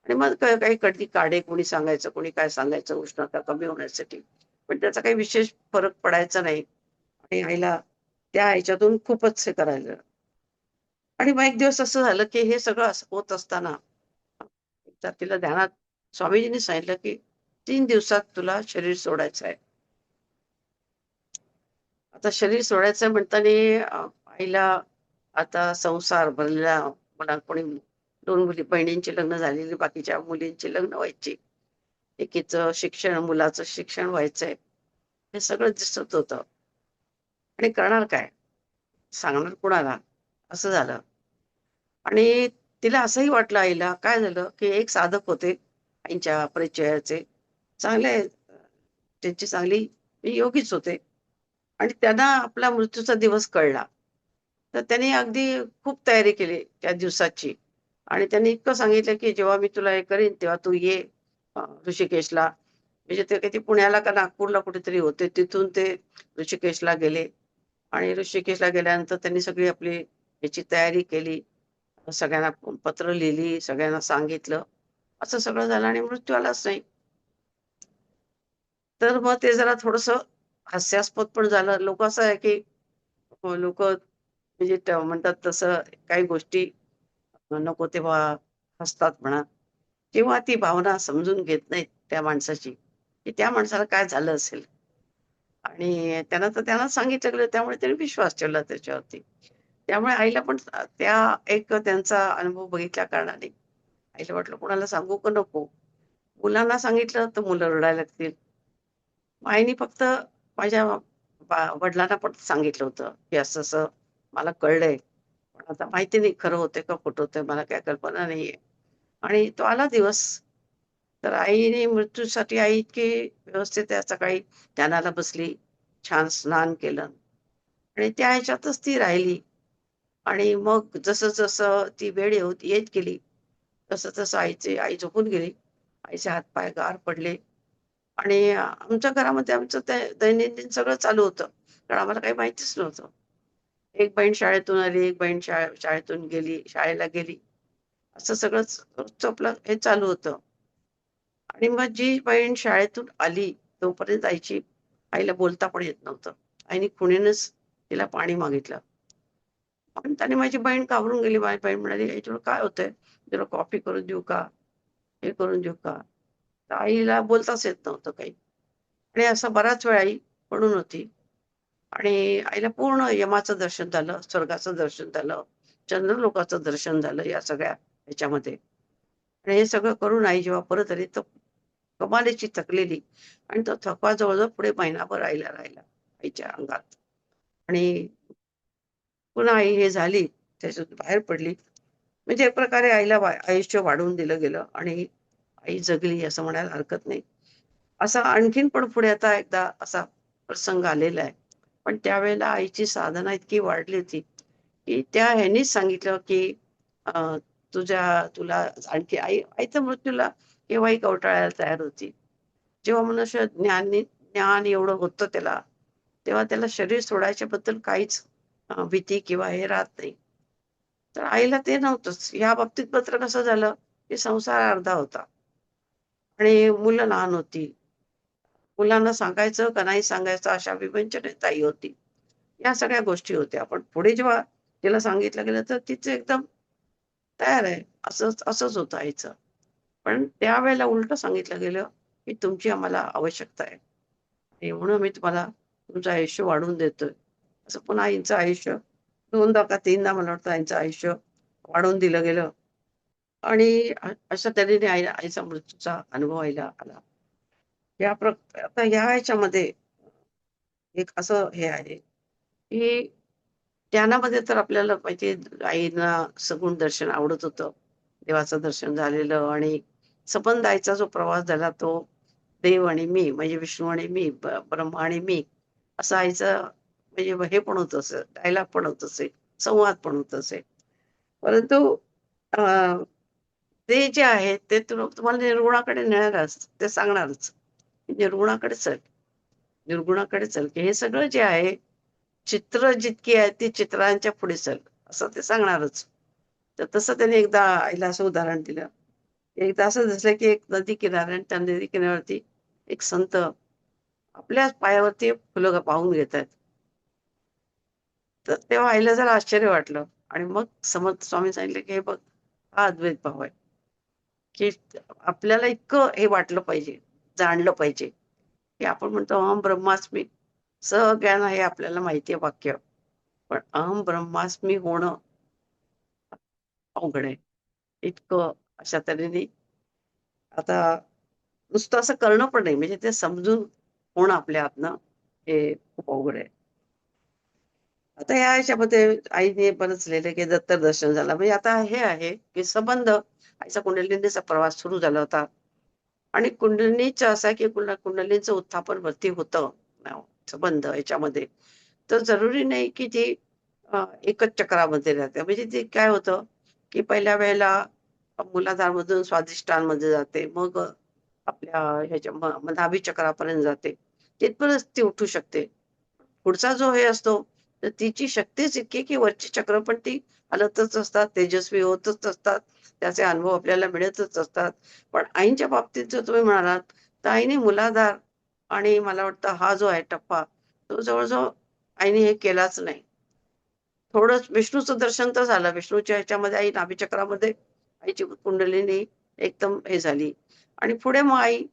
आणि मग काही कधी काढे कोणी सांगायचं, कोणी काय सांगायचं उष्णता कमी होण्यासाठी. पण त्याचा काही विशेष फरक पडायचा नाही. आणि आईला त्या ह्याच्यातून खूपच हे करायला. आणि मग एक दिवस असं झालं की हे सगळं असं होत असताना एकदा तिला ध्यानात स्वामीजींनी सांगितलं की 3 दिवसात तुला शरीर सोडायचं आहे. आता शरीर सोडायचं म्हणताना आईला आता संसार भरलेला, मला कोणी 2 बहिणींची लग्न झालेली, बाकीच्या मुलींची लग्न व्हायची, एकीचं शिक्षण, मुलाचं शिक्षण व्हायचंय, हे सगळं दिसत होतं. आणि करणार काय, सांगणार कुणाला, असं झालं. आणि तिला असंही वाटलं आईला, काय झालं की एक साधक होते आईच्या परिचयाचे, चांगले, त्यांची चांगली योगीच होते. आणि त्यांना आपला मृत्यूचा दिवस कळला. तर त्यांनी अगदी खूप तयारी केली त्या दिवसाची. आणि त्यांनी इतकं सांगितलं की जेव्हा मी तुला हे करीन तेव्हा तू ये ऋषिकेशला. म्हणजे ते काही पुण्याला का नागपूरला कुठेतरी होते, तिथून ते ऋषिकेशला गेले. आणि ऋषिकेशला गेल्यानंतर त्यांनी सगळी आपली याची तयारी केली, सगळ्यांना पत्र लिहिली, सगळ्यांना सांगितलं. असं सगळं झालं आणि मृत्यू आलाच नाही. तर मग ते जरा थोडस हास्यास्पद पण झालं. लोक असं आहे की लोक म्हणजे म्हणतात तसं काही गोष्टी नको तेव्हा हसतात म्हणा, किंवा ती भावना समजून घेत नाहीत. त्या माणसाची, की त्या माणसाला काय झालं असेल. आणि त्यांना सांगितलं गेलं त्यामुळे त्यांनी विश्वास ठेवला त्याच्यावरती. त्यामुळे आईला पण त्या एक त्यांचा अनुभव बघितल्या कारणाने आईला वाटलं कोणाला सांगू का नको? मुलांना सांगितलं तर मुलं रडायला लागतील. मग आईनी फक्त माझ्या वडिलांना पण सांगितलं होतं, की असं-असं मला कळलंय. पण आता माहिती नाही खरं होतंय का खोटं होतंय मला काही कल्पना नाहीये. आणि तो आला दिवस. तर आईने मृत्यूसाठी आई इतकी व्यवस्थित आहे सकाळी ध्यानाला बसली, छान स्नान केलं आणि त्या ह्याच्यातच ती राहिली. आणि मग जसं-जसं ती वेळ येत गेली, तसं-तसं आई झोपून गेली. आईचे हात गार पडले आणि आमच्या घरामध्ये आमचं ते दैनंदिन सगळं चालू होतं. कारण आम्हाला काही माहितीच नव्हतं. एक बहीण शाळेतून आली, एक बहीण शाळेतून गेली, शाळेला गेली. असं सगळंच रोजचं आपलं हे चालू होतं. आणि मग जी बहीण शाळेतून आली, तोपर्यंत आईला बोलता पण येत नव्हतं. आईने खुणेनच तिला पाणी मागितलं. आणि त्याने माझी बहीण घाबरून गेली. माझी बहीण म्हणाली, "आई तुला काय होतंय? तुला कॉफी करून देऊ का? हे करून देऊ का?" तर आईला बोलताच येत नव्हतं काही. आणि असं बराच वेळ आई पडून होती. आणि आईला पूर्ण यमाचं दर्शन झालं, स्वर्गाचं दर्शन झालं, चंद्रलोकाचं दर्शन झालं या सगळ्या ह्याच्यामध्ये. आणि हे सगळं करून आई जेव्हा परत आली, तर कमालीची थकलेली आणि तो थकवा जवळ पुढे महिनाभर आईला राहिला, आईच्या अंगात. आणि पुन्हा आई हे झाली, त्याच्यातून बाहेर पडली. म्हणजे एक प्रकारे आईला आयुष्य वाढवून दिलं गेलं आणि आई जगली असं म्हणायला हरकत नाही. असा आणखीन पण पुढे आता एकदा असा प्रसंग आलेला आहे. पण त्यावेळेला आईची साधना इतकी वाढली होती, की त्या ह्यानीच सांगितलं, की अ, तुला आणखी आईच्या मृत्यूला केव्हाही कवटाळायला तयार होती. जेव्हा मनुष्य ज्ञान एवढं होतं त्याला, तेव्हा त्याला शरीर सोडायच्याबद्दल काहीच भीती किंवा हे राहत नाही. तर आईला ते नव्हतंच. या बाबतीत मात्र कसं झालं, की संसार अर्धा होता आणि मुलं लहान होती. मुलांना सांगायचं का नाही सांगायचं अशा विवंचनेत आई होती. या सगळ्या गोष्टी होत्या. पण पुढे जेव्हा तिला सांगितलं गेलं, तर तिचं एकदम तयार आहे. असंच होतं आईचं. पण त्यावेळेला उलटं सांगितलं गेलं, की तुमची आम्हाला आवश्यकता आहे. आणि म्हणून मी तुम्हाला तुमचं आयुष्य वाढवून देतोय. असं पुन्हा आईचं आयुष्य 2दा का 3दा मला वाटतं आईचं आयुष्य वाढवून दिलं गेलं. आणि अशा तऱ्हेने आईचा मृत्यूचा अनुभव आईला आला. आता या ह्याच्यामध्ये एक असं हे आहे, की ध्यानामध्ये तर आपल्याला माहिती आहे आईना सगुण दर्शन आवडत होतं. देवाचं दर्शन झालेलं आणि संबंध आईचा जो प्रवास झाला तो देव आणि मी म्हणजे विष्णू आणि मी, ब्रह्मा आणि मी असं आईचं म्हणजे हे पण होत असे, डायलॉग पण होत असे, संवाद पण होत असे. परंतु अ, ते जे आहे ते तुम्हाला निर्गुणाकडे नेणारच, ते सांगणारच. निर्गुणाकडे चल, निर्गुणाकडे चल, की हे सगळं जे आहे चित्र जितकी आहेत ती चित्रांच्या पुढे चल, असं ते सांगणारच. तर तसं त्याने एकदा आईला असं उदाहरण दिलं. एकदा असं दिसलं, की एक नदी किनारी आणि त्या नदी किनाऱ्यावरती एक संत आपल्याच पायावरती फुलं वाहून घेतायत. तर तेव्हा आईला जरा आश्चर्य वाटलं आणि मग समर्थ स्वामी सांगितले, की "हे बघ, हा अद्वैत भाव आहे, की आपल्याला इतकं हे वाटलं पाहिजे, जाणलं पाहिजे, की आपण म्हणतो अहम ब्रह्मास्मी." सगळ्यांना हे आपल्याला माहिती आहे वाक्य. पण अहम ब्रह्मास्मी होणं अवघड आहे. इतकं अशा तऱ्हेने आता नुसतं असं करणं पण नाही, म्हणजे ते समजून होणं आपल्या हातनं हे खूप अवघड आहे. आता या ह्याच्यामध्ये आईने बरंच लिहिलं, की दत्त दर्शन झालं. म्हणजे आता हे आहे, की संबंध आईचा कुंडलिनीचा प्रवास सुरू झाला होता आणि कुंडलिनीचं असं आहे, की कुंडलिनीचं उत्थापन वरती होतं संबंध याच्यामध्ये. तर जरुरी नाही, की ती एकच चक्रामध्ये राहते. म्हणजे ते काय होतं, की पहिल्या वेळेला मूलाधारमधून स्वाधिष्ठानमध्ये जाते. मग आपल्या ह्याच्या नाभी चक्रापर्यंत जाते. तिथपर्यंत ती उठू शकते. पुढचा जो हे असतो, तर तिची शक्तीच इतकी, की वरची चक्र पण ती हलतच असतात, तेजस्वी होतच असतात. त्याचे अनुभव आपल्याला मिळतच असतात. पण आईंच्या बाबतीत जर तुम्ही म्हणालात, तर आईने मूलाधार आणि मला वाटतं हा जो आहे टप्पा, तो जवळ आईने हे केलाच नाही. थोडं विष्णूचं दर्शन तर झालं. विष्णूच्या ह्याच्यामध्ये आई नाभीचक्रामध्ये आईची कुंडलिनी एकदम हे झाली आणि पुढे मग आई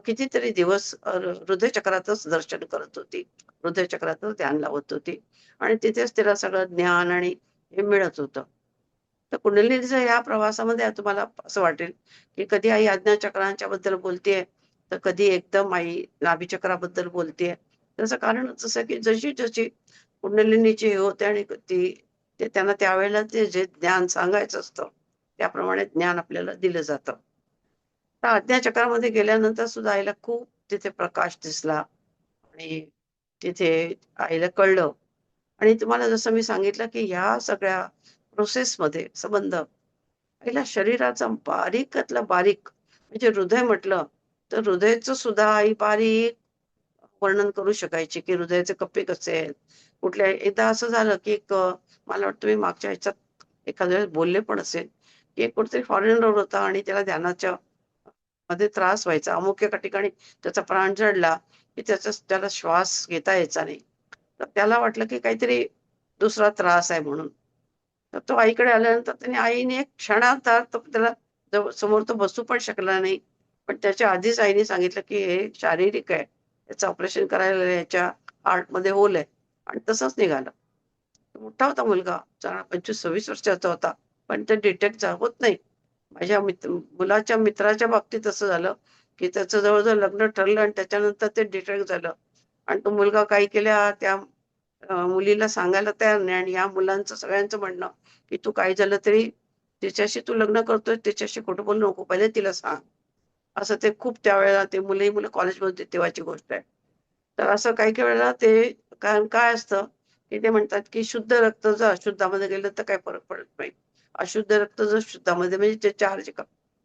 कितीतरी दिवस हृदयचक्रातच दर्शन करत होती. हृदयचक्रातच ध्यान लावत होती आणि तिथेच तिला सगळं ज्ञान आणि हे मिळत होतं. तर कुंडलिनीच्या या प्रवासामध्ये तुम्हाला असं वाटेल, की कधी आई आज्ञाचक्रांच्या बद्दल बोलतेय, तर कधी एकदम आई नाभीचक्राबद्दल बोलतेय. त्याचं कारणच असं की जशी-जशी कुंडलिनीची हे होते आणि ते त्यांना त्यावेळेला ते जे ज्ञान सांगायचं असतं, त्याप्रमाणे ज्ञान आपल्याला दिलं जातं. तर आज्ञाचक्रामध्ये गेल्यानंतर सुद्धा आईला खूप तिथे प्रकाश दिसला आणि तिथे आईला कळलं आणि तुम्हाला जसं मी सांगितलं, की ह्या सगळ्या प्रोसेसमध्ये संबंध आईला शरीराचा बारीकातला बारीक म्हणजे हृदय म्हटलं, तर हृदयाचं सुद्धा आई बारीक वर्णन करू शकायची, की हृदयाचे कप्पे कसे आहेत. कुठल्या एकदा असं झालं, की मला वाटतं मी मागच्या ह्याच्यात एखाद्या वेळेस बोलले पण असेल, की एक कुठेतरी फॉरेनर होता आणि त्याला ध्यानाच्या मध्ये त्रास व्हायचा. अमुक एका ठिकाणी त्याचा प्राण जडला, की त्याला श्वास घेता यायचा नाही. तर त्याला वाटलं, की काहीतरी दुसरा त्रास आहे म्हणून. तर तो आईकडे आल्यानंतर त्याने आईने एक क्षणार्धात तो त्याला समोर तो बसू पण शकला नाही. पण त्याच्या आधीच आईने सांगितलं, की हे शारीरिक आहे. याचं ऑपरेशन करायला याच्या हार्टमध्ये होल आहे आणि तसंच निघालं. मोठा होता मुलगा, 25-26 वर्षाचा होता. पण ते डिटेक्ट होत नाही. माझ्या मुलाच्या मित्राच्या बाबतीत असं झालं, की त्याचं जवळ-जवळ लग्न ठरलं आणि त्याच्यानंतर ते डिटेक्ट झालं. आणि तो मुलगा काही केल्या त्या मुलीला सांगायला तयार नाही आणि या मुलांचं सगळ्यांचं म्हणणं, की "तू काही झालं तरी तिच्याशी तू लग्न करतोय, तिच्याशी खोटं बोलू नको. पहिले तिला सांग." असं ते खूप त्यावेळेला ते मुलं कॉलेजमध्ये होती तेव्हाची गोष्ट आहे. तर असं काही-काही वेळेला ते कारण काय असतं, की ते म्हणतात, की शुद्ध रक्त जर अशुद्धामध्ये गेलं तर काही फरक पडत नाही. अशुद्ध रक्त जर शुद्धामध्ये म्हणजे ते चार्ज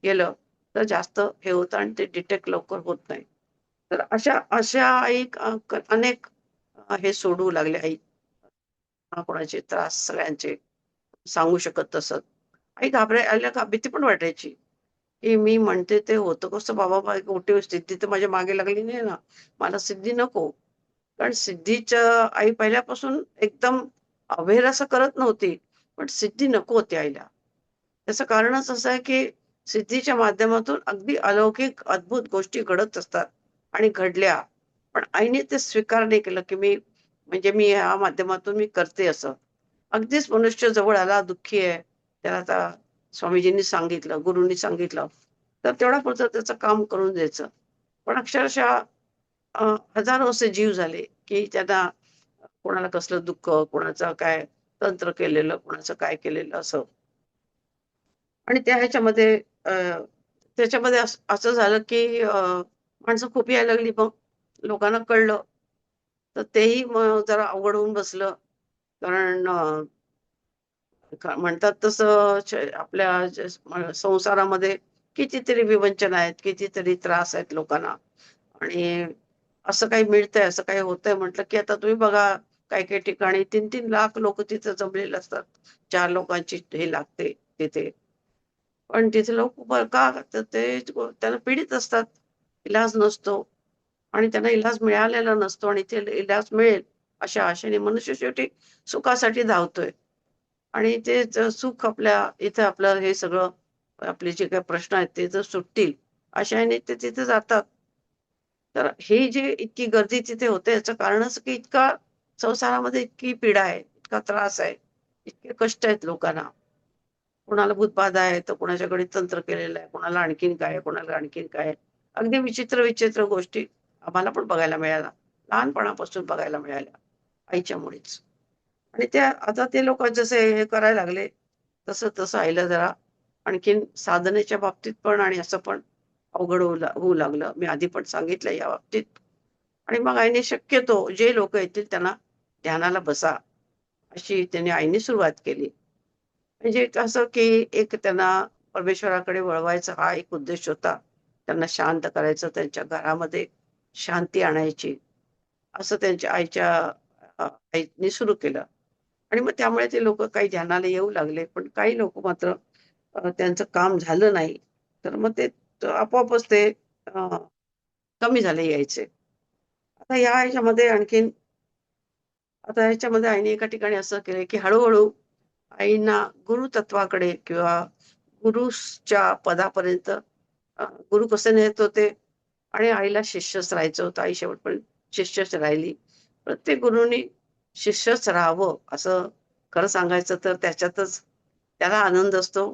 गेलं, तर जास्त हे होतं आणि ते डिटेक्ट लवकर होत नाही. तर अशा अशा एक अनेक हे सोडवू लागले आई. कोणाचे त्रास सगळ्यांचे सांगू शकत तसं. आई घाबरायला का भीती पण वाटायची, की मी म्हणते ते होतं कसं बाबा मोठी सिद्धी तर माझ्या मागे लागली नाही ना. मला सिद्धी नको. कारण सिद्धीच्या आई पहिल्यापासून एकदम अवेअर असं करत नव्हती. पण सिद्धी नको होती आईला. त्याचं कारणच असं आहे, की सिद्धीच्या माध्यमातून अगदी अलौकिक, अद्भुत गोष्टी घडत असतात आणि घडल्या. पण आईने ते स्वीकार नाही केलं, की मी या माध्यमातून मी करते असं. अगदीच मनुष्य जवळ आला, दुःखी आहे. त्याला आता स्वामीजींनी सांगितलं, गुरूंनी सांगितलं, तर तेवढ्यापुरतं त्याचं काम करून द्यायचं. पण अक्षरशः हजारो असे जीव झाले, की त्यांना कोणाला कसलं दुःख, कोणाचं काय तंत्र केलेलं, कोणाचं काय केलेलं असं. आणि त्या ह्याच्यामध्ये अ, त्याच्यामध्ये असं झालं, की माणसं खूप यायला लागली मग लोकांना कळलं. तर तेही मग जरा अवघड होऊन बसलं. कारण म्हणतात तसं आपल्या संसारामध्ये कितीतरी विवंचना आहेत, कितीतरी त्रास आहेत लोकांना आणि असं काही मिळतंय, असं काही होतंय म्हटलं, की आता तुम्ही बघा काही-काही ठिकाणी 3-3 लाख लोकं तिथं जमलेले असतात. 4 लोकांची हे लागते तिथे. पण तिथे लोक का तर ते त्यांना पीडित असतात. इलाज नसतो आणि त्यांना इलाज मिळालेला नसतो आणि ते इलाज मिळेल अशा आशेने मनुष्य शेवटी सुखासाठी धावतोय. आणि ते सुख आपल्या इथं आपलं हे सगळं आपले जे काही प्रश्न आहेत ते जर सुटतील अशा ह्याने ते तिथे जातात. तर हे जे इतकी गर्दी तिथे होते याचं कारणच की इतका संसारामध्ये इतकी पीडा आहे, इतका त्रास आहे, इतके कष्ट आहेत लोकांना. कोणाला भूतबाधा आहे, तर कोणाच्याकडे तंत्र केलेलं आहे, कोणाला आणखीन काय आहे, कोणाला आणखीन काय आहे. अगदी विचित्र-विचित्र गोष्टी आम्हाला पण बघायला मिळाल्या. लहानपणापासून बघायला मिळाल्या आईच्यामुळेच. आणि त्या आता ते लोकं जसे हे करायला लागले, तसं-तसं आईला जरा आणखीन साधनेच्या बाबतीत पण आणि असं पण अवघड होऊ लागलं. मी आधी पण सांगितलं या बाबतीत. आणि मग आईने शक्यतो जे लोकं येतील त्यांना ध्यानाला बसा, अशी त्यांनी आईने सुरुवात केली. म्हणजे कसं की एक त्यांना परमेश्वराकडे वळवायचा हा एक उद्देश होता. त्यांना शांत करायचं, त्यांच्या घरामध्ये शांती आणायची, असं त्यांच्या आईच्या आईनी सुरू केलं. आणि मग त्यामुळे ते लोकं काही ध्यानाला येऊ लागले. पण काही लोकं मात्र त्यांचं काम झालं नाही. तर मग ते आपोआपच ते अ, कमी झाले यायचे. आता या ह्याच्यामध्ये आणखीन आता ह्याच्यामध्ये आईने एका ठिकाणी असं केलं, की हळू आईंना गुरुतत्वाकडे किंवा गुरुच्या पदापर्यंत गुरु कसे नेत होते? आणि आईला शिष्यच राहायचं होतं. आई शेवटपर्यंत शिष्यच राहिली. प्रत्येक गुरूंनी शिष्यच राहावं असं खरं सांगायचं तर त्याच्यातच त्याला आनंद असतो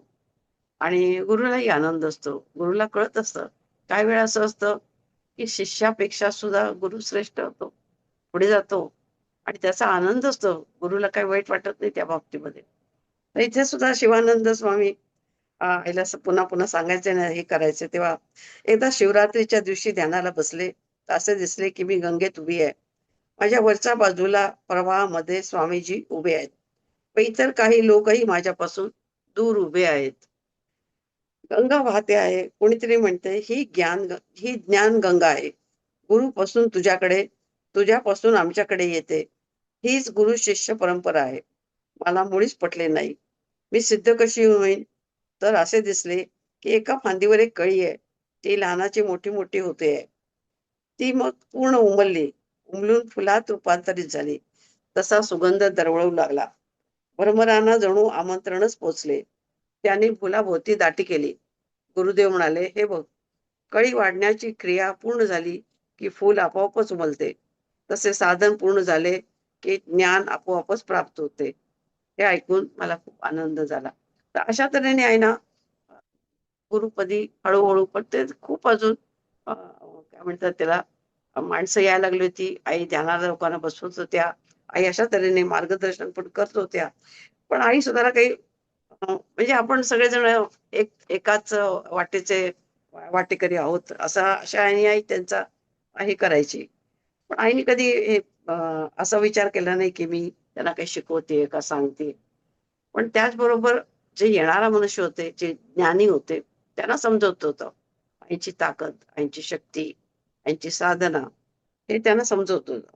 आणि गुरुलाही आनंद असतो. गुरुला कळत असतं. काही वेळा असं असतं, की शिष्यापेक्षा सुद्धा गुरु श्रेष्ठ होतो. पुढे जातो आणि त्याचा आनंद असतो. गुरुला काही वाईट वाटत नाही त्या बाबतीमध्ये. तर इथे सुद्धा शिवानंद स्वामी हिला असं पुन्हा पुन्हा सांगायचे ना हे करायचे तेव्हा एकदा शिवरात्रीच्या दिवशी ध्यानाला बसले तर असे दिसले की मी गंगेत उभी आहे. माझ्या वरच्या बाजूला प्रवाहामध्ये स्वामीजी उभे आहेत व इतर काही लोकही माझ्यापासून दूर उभे आहेत. गंगा वाहते आहे. कोणीतरी म्हणते ही ज्ञान गंगा आहे. गुरुपासून तुझ्याकडे, तुझ्यापासून आमच्याकडे येते. हीच गुरु शिष्य परंपरा आहे. मला मुळीच पटले नाही. मी सिद्ध कशी होईन? तर असे दिसले, की एका फांदीवर एक कळी आहे. ती लहानाची मोठी मोठी होते आहे. ती मग पूर्ण उमलली. उमलून फुलात रूपांतरित झाली. तसा सुगंध दरवळू लागला. भ्रमरांना जणू आमंत्रणच पोचले. त्यांनी फुलाभोवती दाटी केली. गुरुदेव म्हणाले, "हे बघ, कळी वाढण्याची क्रिया पूर्ण झाली, की फूल आपोआपच उमलते. तसे साधन पूर्ण झाले, की ज्ञान आपोआपच प्राप्त होते." हे ऐकून मला खूप आनंद झाला. तर अशा तऱ्हेने आहे ना, गुरुपदी हळू-हळू पण ते खूप अजून काय म्हणतात त्याला माणसं यायला लागली होती. आई ध्यानाला लोकांना बसवत होत्या. आई अशा तऱ्हेने मार्गदर्शन पण करत होत्या. पण आई सुद्धा काही म्हणजे आपण सगळेजण एकाच वाटेचे वाटेकरी आहोत अशा ह्यानी आई त्यांचा हे करायची. पण आईने कधी अ, असा विचार केला नाही, की मी त्यांना काही शिकवते का सांगते. पण त्याचबरोबर जे येणारा मनुष्य होते, जे ज्ञानी होते, त्यांना समजवत होतं. आईची ताकद, आईची शक्ती, आईची साधना हे त्यांना समजवत होतं.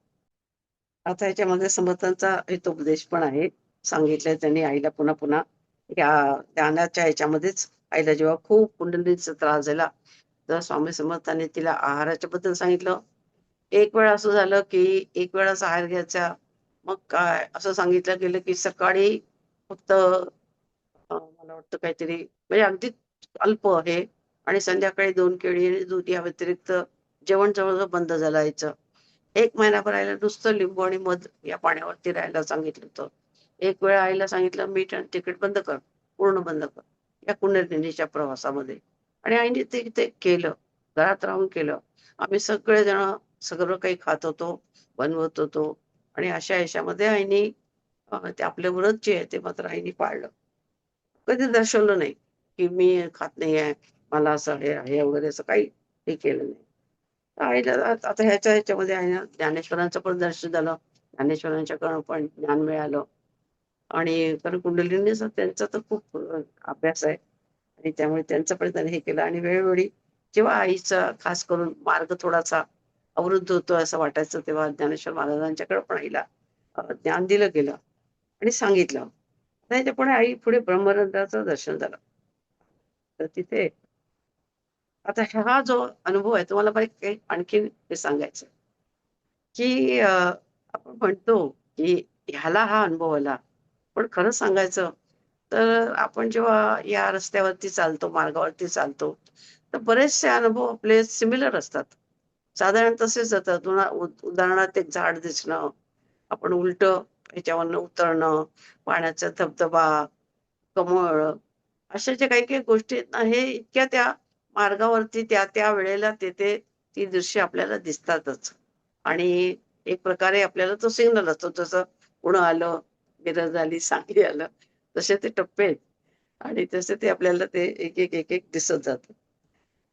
आता ह्याच्यामध्ये समर्थांचा हितोपदेश पण आहे. सांगितलंय त्यांनी आईला पुन्हा-पुन्हा या ध्यानाच्या ह्याच्यामध्येच आईला जेव्हा खूप कुंडलीचा त्रास झाला, तर स्वामी समर्थांनी तिला आहाराच्या बद्दल सांगितलं. एक वेळा असं झालं, की एक वेळाच आहार घ्यायचा. मग काय असं सांगितलं गेलं, की सकाळी फक्त मला वाटतं काहीतरी म्हणजे अगदी अल्प हे आणि संध्याकाळी 2 केळी आणि दूध या व्यतिरिक्त जेवण जवळ-जवळ बंद झालं आईचं. 1 महिनाभर आईला नुसतं लिंबू आणि मध या पाण्यावरती राहायला सांगितलं होतं. एक वेळा आईला सांगितलं, "मीठ आणि तिखट बंद कर, पूर्ण बंद कर." या कुंडलिनीच्या प्रवासामध्ये आणि आईने ते केलं. घरात राहून केलं. आम्ही सगळेजण सगळं काही खात होतो, बनवत होतो आणि अशा ह्याच्यामध्ये आईनी ते आपलं व्रत जे आहे ते मात्र आईनी पाळलं. कधी दर्शवलं नाही, की मी खात नाहीये, मला असं हे आहे वगैरे असं काही हे केलं नाही. आईला आता ह्याच्यामध्ये आहे ना, ज्ञानेश्वरांचं पण दर्शन झालं. ज्ञानेश्वरांच्याकडून पण ज्ञान मिळालं आणि कारण कुंडलिनीचा त्यांचा तर खूप अभ्यास आहे आणि त्यामुळे त्यांचं पण त्यांनी हे केलं आणि वेळोवेळी जेव्हा आईचा खास करून मार्ग थोडासा अवरुद्ध होतोय असं वाटायचं, तेव्हा ज्ञानेश्वर महाराजांच्याकडे पण आईला ज्ञान दिलं गेलं आणि सांगितलं. त्याच्यापुढे आई पुढे ब्रह्मरंध्राचं दर्शन झालं. तर तिथे आता हा जो अनुभव आहे तुम्हाला मला काही आणखीन हे सांगायचं की आपण म्हणतो की ह्याला हा अनुभव आला. पण खरं सांगायचं तर आपण जेव्हा या रस्त्यावरती चालतो, मार्गावरती चालतो, तर बरेचसे अनुभव आपले सिमिलर असतात. साधारण तसेच जातात. उदाहरणार्थ एक झाड दिसणं, आपण उलटं ह्याच्यावरनं उतरणं, पाण्याचा धबधबा, कमळ अशा ज्या काही-काही गोष्टी आहेत ना, हे इतक्या त्या मार्गावरती त्या वेळेला तेथे ती दृश्य आपल्याला दिसतातच. आणि एक प्रकारे आपल्याला तो सिग्नल असतो. जसं पुणं आलं, मिरज आली, सांगली आलं, तसे ते टप्पे आहेत आणि तसे ते आपल्याला ते एक दिसत जातं.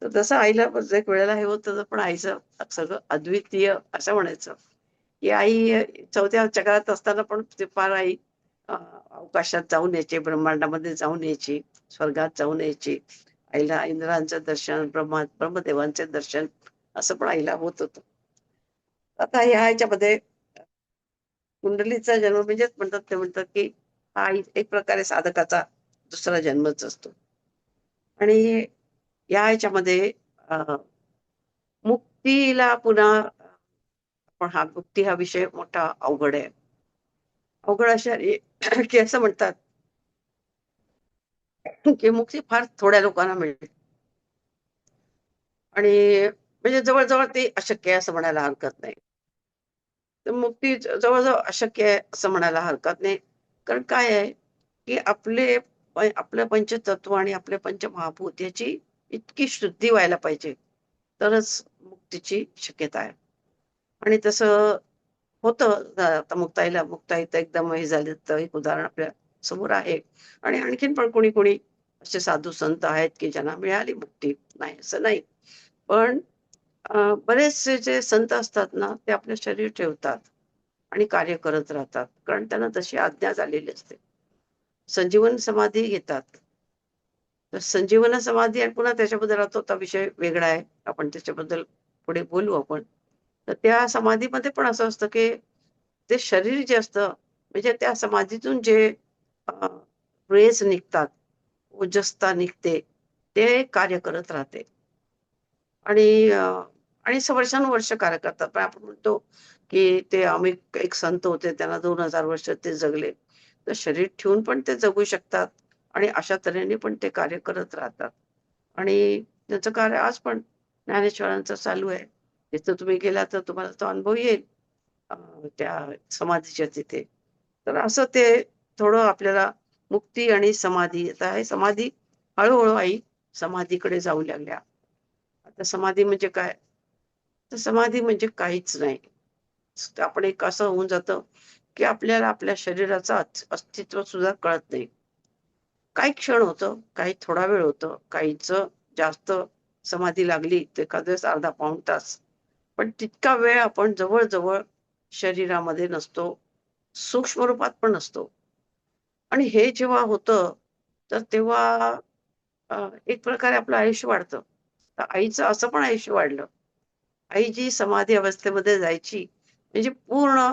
तर तसं आईला प्रत्येक वेळेला हे होत होतं, पण आईचं सगळं अद्वितीय असं म्हणायचं, की आई 4थ्या चक्रात असताना पण ते फार आई अवकाशात जाऊन यायची, ब्रह्मांडामध्ये जाऊन यायची, स्वर्गात जाऊन यायची. आईला इंद्रांचं दर्शन, ब्रह्मदेवांचे दर्शन असं पण आईला होत होतं. आता ह्या ह्याच्यामध्ये कुंडलीचा जन्म म्हणजेच म्हणतात ते म्हणतात, की हा एक प्रकारे साधकाचा दुसरा जन्मच असतो. आणि या ह्याच्यामध्ये अ, मुक्तीला पुन्हा पण हा मुक्ती हा विषय मोठा अवघड आहे. अवघड अशा की असं म्हणतात, की मुक्ती फार थोड्या लोकांना मिळते आणि म्हणजे जवळ-जवळ ते अशक्य आहे असं म्हणायला हरकत नाही. तर मुक्ती जवळ-जवळ अशक्य आहे असं म्हणायला हरकत नाही. कारण काय आहे, की आपलं पंचतत्व आणि आपले पंचमहाभूत याची इतकी शुद्धी व्हायला पाहिजे, तरच मुक्तीची शक्यता आहे. आणि तसं होतं. आता मुक्ताई तर एकदम हे झाले, तर एक उदाहरण आपल्या समोर आहे. आणि आणखीन पण कोणी-कोणी असे साधू संत आहेत, की ज्यांना मिळाली मुक्ती. नाही असं नाही. पण बरेचसे जे संत असतात ना, ते आपलं शरीर ठेवतात आणि कार्य करत राहतात. कारण त्यांना तशी आज्ञा झालेली असते. संजीवन समाधी घेतात. तर संजीवन समाधी आणि पुन्हा त्याच्याबद्दल आता तो विषय वेगळा आहे. आपण त्याच्याबद्दल पुढे बोलू आपण. तर त्या समाधीमध्ये पण असं असतं, की ते शरीर जे असतं, म्हणजे त्या समाधीतून जे अ, रेज निघतात, ओजस्ता निघते, ते कार्य करत राहते. आणि आणि वर्षानुवर्ष कार्य करतात. पण आपण म्हणतो, की ते आम्ही एक संत होते, त्यांना 2000 वर्ष ते जगले. तर शरीर ठेवून पण ते जगू शकतात आणि अशा तऱ्हेने पण ते कार्य करत राहतात. आणि त्याचं कार्य आज पण ज्ञानेश्वरांचं चालू आहे. तिथं तुम्ही गेला तर तुम्हाला तो अनुभव येईल. अ, त्या समाधीच्या तिथे. तर असं ते थोडं आपल्याला मुक्ती आणि समाधी, आता हे समाधी हळू आई समाधीकडे जाऊ लागल्या. आता समाधी म्हणजे काय? तर समाधी म्हणजे काहीच नाही. आपण एक असं होऊन जातं, की आपल्याला आपल्या शरीराचं अस्तित्व सुद्धा कळत नाही. काही क्षण होतं, काही थोडा वेळ होतं, काहींचं जास्त समाधी लागली तर एखाद्या वेळेस अर्धा पाऊण तास. पण तितका वेळ आपण जवळ-जवळ शरीरामध्ये नसतो. सूक्ष्म रूपात पण नसतो. आणि हे जेव्हा होतं, तर तेव्हा एक प्रकारे आपलं आयुष्य वाढतं. तर आईचं असं पण आयुष्य वाढलं. आई जी समाधी अवस्थेमध्ये जायची, म्हणजे पूर्ण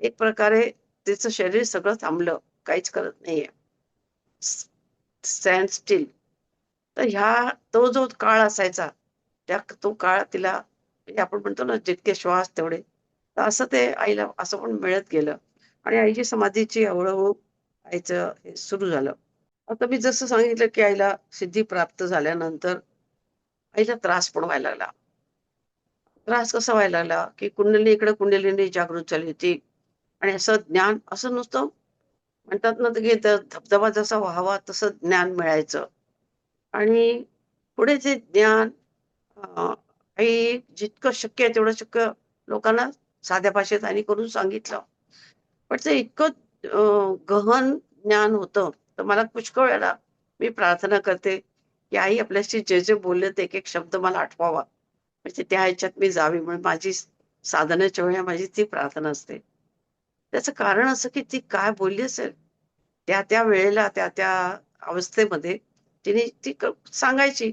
एक प्रकारे तिचं शरीर सगळं थांबलं, काहीच करत नाहीये. Stand still. तर तो जो काळ असायचा, तो काळ तिला म्हणजे आपण म्हणतो ना, जितके श्वास तेवढे. तर असं ते आईला असं पण मिळत गेलं आणि आईची समाधीची हळू आईचं हे सुरू झालं. आता मी जसं सांगितलं, की आईला सिद्धी प्राप्त झाल्यानंतर आईला त्रास पण व्हायला लागला. त्रास कसा व्हायला लागला, की कुंडली इकडे कुंडलिनी जागृत झाली होती आणि असं ज्ञान असं नुसतं म्हणतात ना, की धबधबा जसा वाहावा तसं ज्ञान मिळायचं. आणि पुढे ते ज्ञान अ, आई जितकं शक्य आहे तेवढं शक्य लोकांना साध्या भाषेत आणि करून सांगितलं. पण ते इतकं गहन ज्ञान होतं, तर मला पुष्कळ वेळेला मी प्रार्थना करते, की आई आपल्याशी जे बोलले ते एक-एक शब्द मला आठवावा. म्हणजे त्या ह्याच्यात मी जावी म्हणून माझी साधनेच्या वेळी माझी ती प्रार्थना असते. त्याचं कारण असं, की ती काय बोलली असेल, त्या वेळेला, त्या अवस्थेमध्ये तिने ती सांगायची.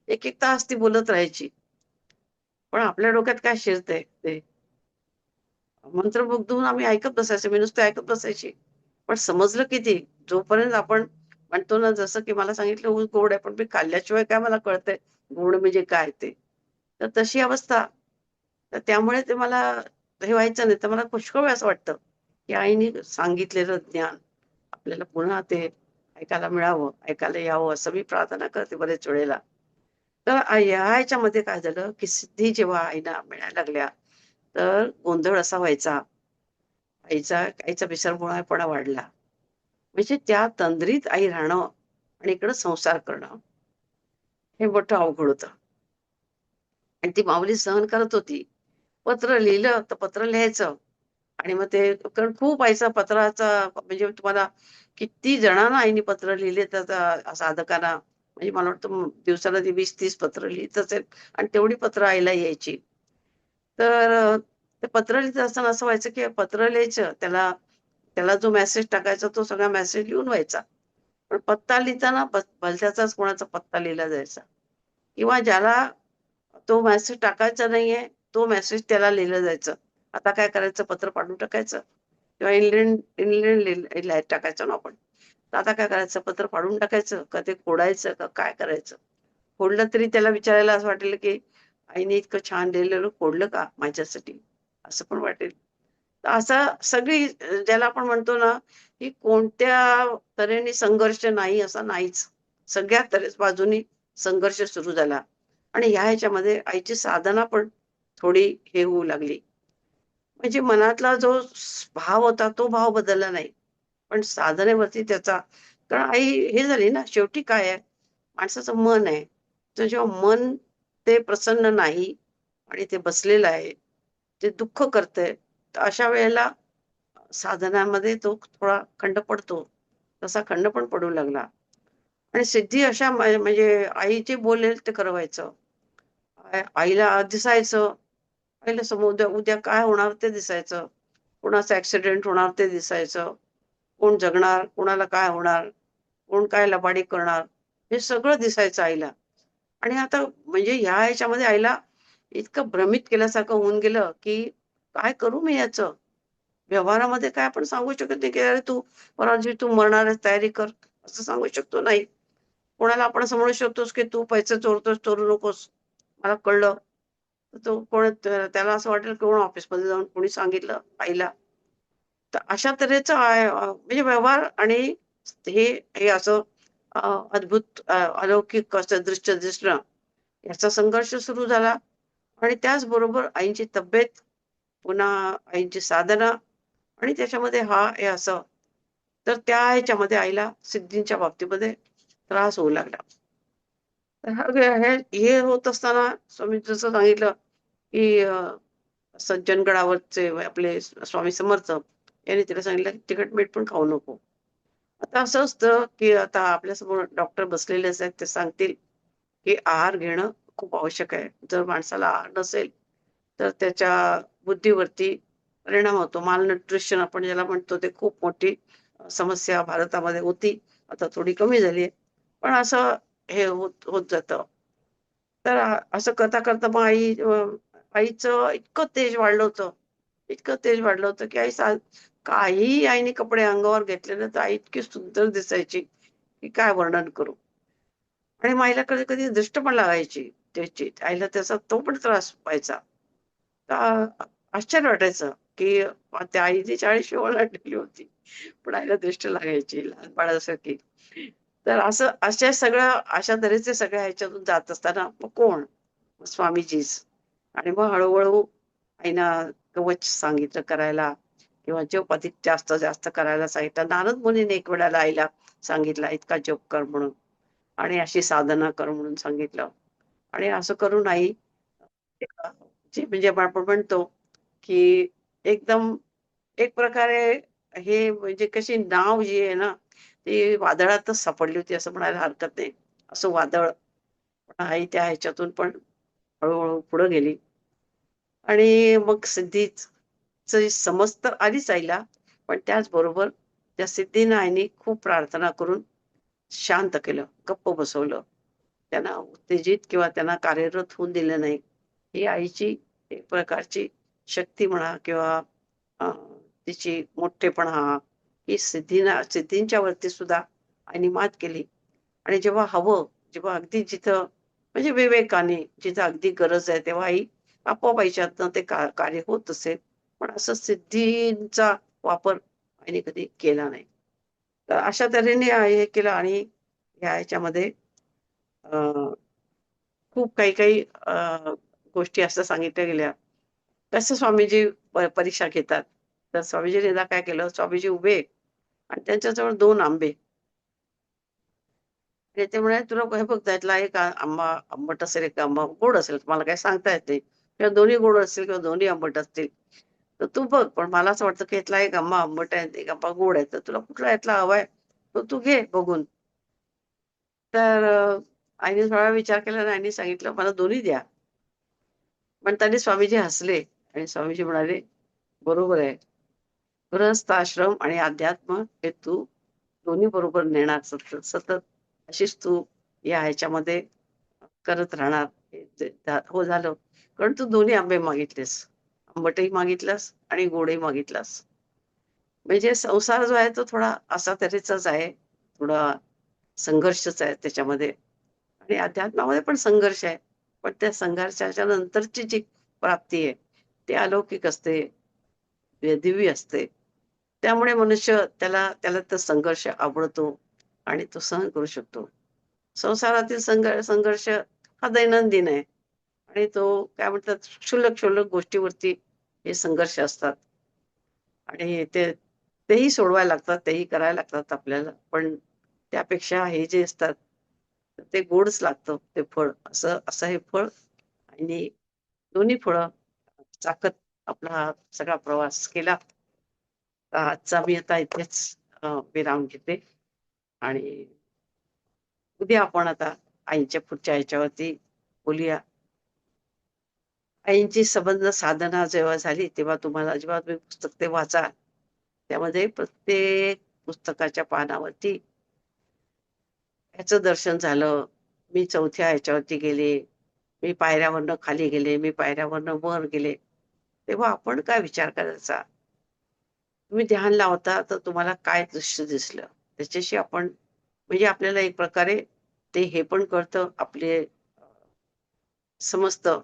1-1 तास ती बोलत राहायची. पण आपल्या डोक्यात काय शिरतंय ते मंत्रमुग्ध होऊन आम्ही ऐकत बसायचो. मी नुसते ऐकत बसायची. पण समजलं किती? जोपर्यंत आपण म्हणतो ना, जसं की मला सांगितलं ऊस गोड आहे, पण मी खाल्ल्याशिवाय काय मला कळतंय गोड म्हणजे काय ते? तर तशी अवस्था. तर त्यामुळे ते मला हे व्हायचं नाही. तर मला पुष्कळ वेळा असं वाटतं, की आईने सांगितलेलं ज्ञान आपल्याला पुन्हा ते ऐकायला मिळावं, ऐकायला यावं, असं मी प्रार्थना करते बरेच वेळेला. तर या ह्याच्यामध्ये काय झालं, की सिद्धी जेव्हा आईला मिळायला लागल्या, तर गोंधळ असा व्हायचा. आईचा विसरभोळापणा वाढला. म्हणजे त्या तंद्रीत आई राहणं आणि इकडं संसार करणं, हे मोठं अवघड होतं. आणि ती माऊली सहन करत होती. पत्र लिहिलं तर पत्र लिहायचं आणि मग ते कारण खूप आईचा पत्राचा म्हणजे तुम्हाला किती जणांना आईने पत्र लिहिले तर साधकांना म्हणजे मला वाटतं दिवसाला ती 20-30 पत्र लिहीत असेल आणि तेवढी पत्र आईला यायची. तर ते पत्र लिहीत असताना असं व्हायचं, की पत्र लिहायचं त्याला त्याला जो मेसेज टाकायचा तो सगळा मेसेज लिहून व्हायचा. पण पत्ता लिहिताना भलत्याचाच कोणाचा पत्ता लिहिला जायचा किंवा ज्याला तो मेसेज टाकायचा नाहीये, तो मेसेज त्याला लिहिलं जायचं. आता काय करायचं पत्र फाडून टाकायचं किंवा इंग्लंड इंग्लंड टाकायचो ना आपण. तर आता काय करायचं पत्र फाडून टाकायचं का ते फोडायचं का काय करायचं? फोडलं तरी त्याला विचारायला असं वाटेल, की आईने इतकं छान लिहिलेलं फोडलं का माझ्यासाठी? असं पण वाटेल. तर असं सगळी ज्याला आपण म्हणतो ना, की कोणत्या तऱ्हेने संघर्ष नाही असा नाहीच. सगळ्या बाजूनी संघर्ष सुरू झाला. आणि ह्याच्यामध्ये आईची साधना पण थोडी हे होऊ लागली. म्हणजे मनातला जो भाव होता तो भाव बदलला नाही. पण साधनेवरती त्याचा, कारण आई हे झाली ना, शेवटी काय आहे, माणसाचं मन आहे. तर जेव्हा मन ते प्रसन्न नाही आणि ते बसलेलं आहे, ते दुःख करतंय, तर अशा वेळेला साधनामध्ये तो थोडा खंड पडतो. तसा खंड पण पडू लागला आणि सिद्धी अशा म्हणजे आई जे बोलेल ते खरं व्हायचं. आईला दिसायचं, आईला समोर उद्या उद्या काय होणार ते दिसायचं. कुणाचा ॲक्सिडेंट होणार ते दिसायचं. कोण जगणार, कोणाला काय होणार, कोण काय लबाडी करणार, हे सगळं दिसायचं आईला. आणि आता म्हणजे ह्या ह्याच्यामध्ये आईला इतकं भ्रमित केल्यासारखं होऊन गेलं, की काय करू मी याचं? व्यवहारामध्ये काय आपण सांगू शकत नाही, की "अरे तू परवा दिवशी तू मरणार आहेस, तयारी कर." असं सांगू शकतो नाही. कोणाला आपण असं म्हणू शकतोस, की "तू पैसे चोरतोस, चोरू नकोस. मला कळलं." तर तो कोण त्याला असं वाटेल, कोण ऑफिसमध्ये जाऊन कोणी सांगितलं आईला. तर अशा तऱ्हेचं म्हणजे व्यवहार आणि हे हे असं अ, अद्भुत अलौकिक असं दृश्य दिसणं, याचा संघर्ष सुरू झाला आणि त्याचबरोबर आईची तब्येत, पुन्हा आईची साधना आणि त्याच्यामध्ये हे असं. तर त्या ह्याच्यामध्ये आईला सिद्धींच्या बाबतीमध्ये त्रास होऊ लागला. तर हे होत असताना स्वामी जसं सांगितलं, की सज्जनगडावरचे आपले स्वामी समर्थ यांनी तिला सांगितलं, की तिखट मीठ पण खाऊ नको. आता असं असतं, की आता आपल्यासमोर डॉक्टर बसलेले असतात, ते सांगतील, की आहार घेणं खूप आवश्यक आहे. जर माणसाला आहार नसेल, तर त्याच्या बुद्धीवरती परिणाम होतो. मालन्यूट्रिशन आपण ज्याला म्हणतो, ते खूप मोठी समस्या भारतामध्ये होती. आता थोडी कमी झाली आहे. पण असं हे होत होत जातं. तर असं करता-करता मग आईचं इतकं तेज वाढलं होतं, इतकं तेज वाढलं होतं, की काहीही आईने कपडे अंगावर घेतले ना, तर आई इतकी सुंदर दिसायची, की काय वर्णन करू. आणि मग आईला कधी-कधी दृष्ट पण लागायची त्याची. आईला त्याचा तो पण त्रास व्हायचा. तर आश्चर्य वाटायचं, की त्या आईची 40शी ओलांडलेली होती. पण आईला दृष्ट लागायची लहान बाळासारखी. तर असं अशा तऱ्हेचे सगळ्या ह्याच्यातून जात असताना मग कोण? मग स्वामीजीच. आणि मग हळू आईना कवच सांगितलं करायला किंवा जप अधिक जास्त करायला सांगितलं. नारद मुनीने एक वेळेला आईला सांगितलं, इतका जप कर म्हणून आणि अशी साधना कर म्हणून सांगितलं. आणि असं करून आई जे म्हणजे आपण म्हणतो, की एकदम एक प्रकारे हे म्हणजे कशी नाव जी आहे ना, ती वादळातच सापडली होती असं म्हणायला हरकत नाही. असं वादळ पण आई त्या ह्याच्यातून पण हळू पुढे गेली आणि मग सिद्धीची समज तर आलीच आईला, पण त्याचबरोबर त्या सिद्धीनं आईनी खूप प्रार्थना करून शांत केलं, गप्प बसवलं. त्यांना उत्तेजित किंवा त्यांना कार्यरत होऊन दिलं नाही. ही आईची एक प्रकारची शक्ती म्हणा किंवा अ, तिची मोठेपणा, ही सिद्धींच्या वरती सुद्धा आईने मात केली. आणि जेव्हा अगदी जिथं म्हणजे विवेकाने जिथं अगदी गरज आहे, तेव्हा आई आपोआप आईच्यातनं ते कार्य होत असेल. पण असं सिद्धींचा वापर आईने कधी केला नाही. तर अशा तऱ्हेने हे केलं आणि ह्या ह्याच्यामध्ये अ, खूप काही गोष्टी असं सांगितल्या गेल्या. कसं स्वामीजी परीक्षा घेतात. तर स्वामीजींनी एकदा काय केलं, स्वामीजी उभे आणि त्यांच्याजवळ 2 आंबे. आणि ते म्हणाले, "तुला हे बघ त्यातला एक आंबा आंबट असेल, एक आंबा गोड असेल. मला काही सांगता येत नाही. किंवा दोन्ही गोड असतील किंवा दोन्ही आंबट असतील. तर तू बघ. पण मला असं वाटतं, की यातला एक आंबा आंबट आहे, एक आंबा गोड आहे. तर तुला कुठला यातला हवा आहे, तो तू घे बघून." तर आईने थोडा वेळ विचार केला आणि आईने सांगितलं, "मला दोन्ही द्या." पण त्यांनी स्वामीजी हसले आणि स्वामीजी म्हणाले, "बरोबर आहे. गृहस्थ आश्रम आणि अध्यात्म हे तू दोन्ही बरोबर नेणार सतत, सतत अशीच तू या ह्याच्यामध्ये करत राहणार." हो झालं. कारण तू दोन्ही आंबे मागितलेस. आंबटही मागितलंस आणि गोडही मागितलास. म्हणजे संसार जो आहे तो थोडा असा तऱ्हेचाच आहे. थोडा संघर्षच आहे त्याच्यामध्ये आणि अध्यात्मामध्ये पण संघर्ष आहे. पण त्या संघर्षाच्या नंतरची जी प्राप्ती आहे, ती अलौकिक असते, दिव्य असते. त्यामुळे मनुष्य त्याला त्याला तो संघर्ष आवडतो आणि तो सहन करू शकतो. संसारातील संघर्ष हा दैनंदिन आहे. आणि तो काय म्हणतात क्षुल्लक क्षुल्लक गोष्टीवरती हे संघर्ष असतात आणि तेही सोडवायला लागतात, तेही करायला लागतात आपल्याला. पण त्यापेक्षा हे जे असतात, ते गोडच लागतं ते फळ. असं असं हे फळ आणि दोन्ही फळं चाखत आपला हा सगळा प्रवास केला. तर आजचा मी आता इथेच विराम घेते आणि उद्या आपण आता आईच्या पुढच्या ह्याच्यावरती बोलूया. आईंची संबंध साधना जेव्हा झाली, तेव्हा तुम्हाला जेव्हा तुम्ही पुस्तक ते वाचाल, त्यामध्ये प्रत्येक पुस्तकाच्या पानावरती ह्याचं दर्शन झालं. मी चौथ्या ह्याच्यावरती गेले, मी पायऱ्यावरनं खाली गेले, मी पायऱ्यावरनं वर गेले. तेव्हा आपण काय विचार करायचा? तुम्ही ध्यान लावता तर तुम्हाला काय दृश्य दिसलं? त्याच्याशी आपण म्हणजे आपल्याला एक प्रकारे ते हे पण कळतं, आपले समजतं,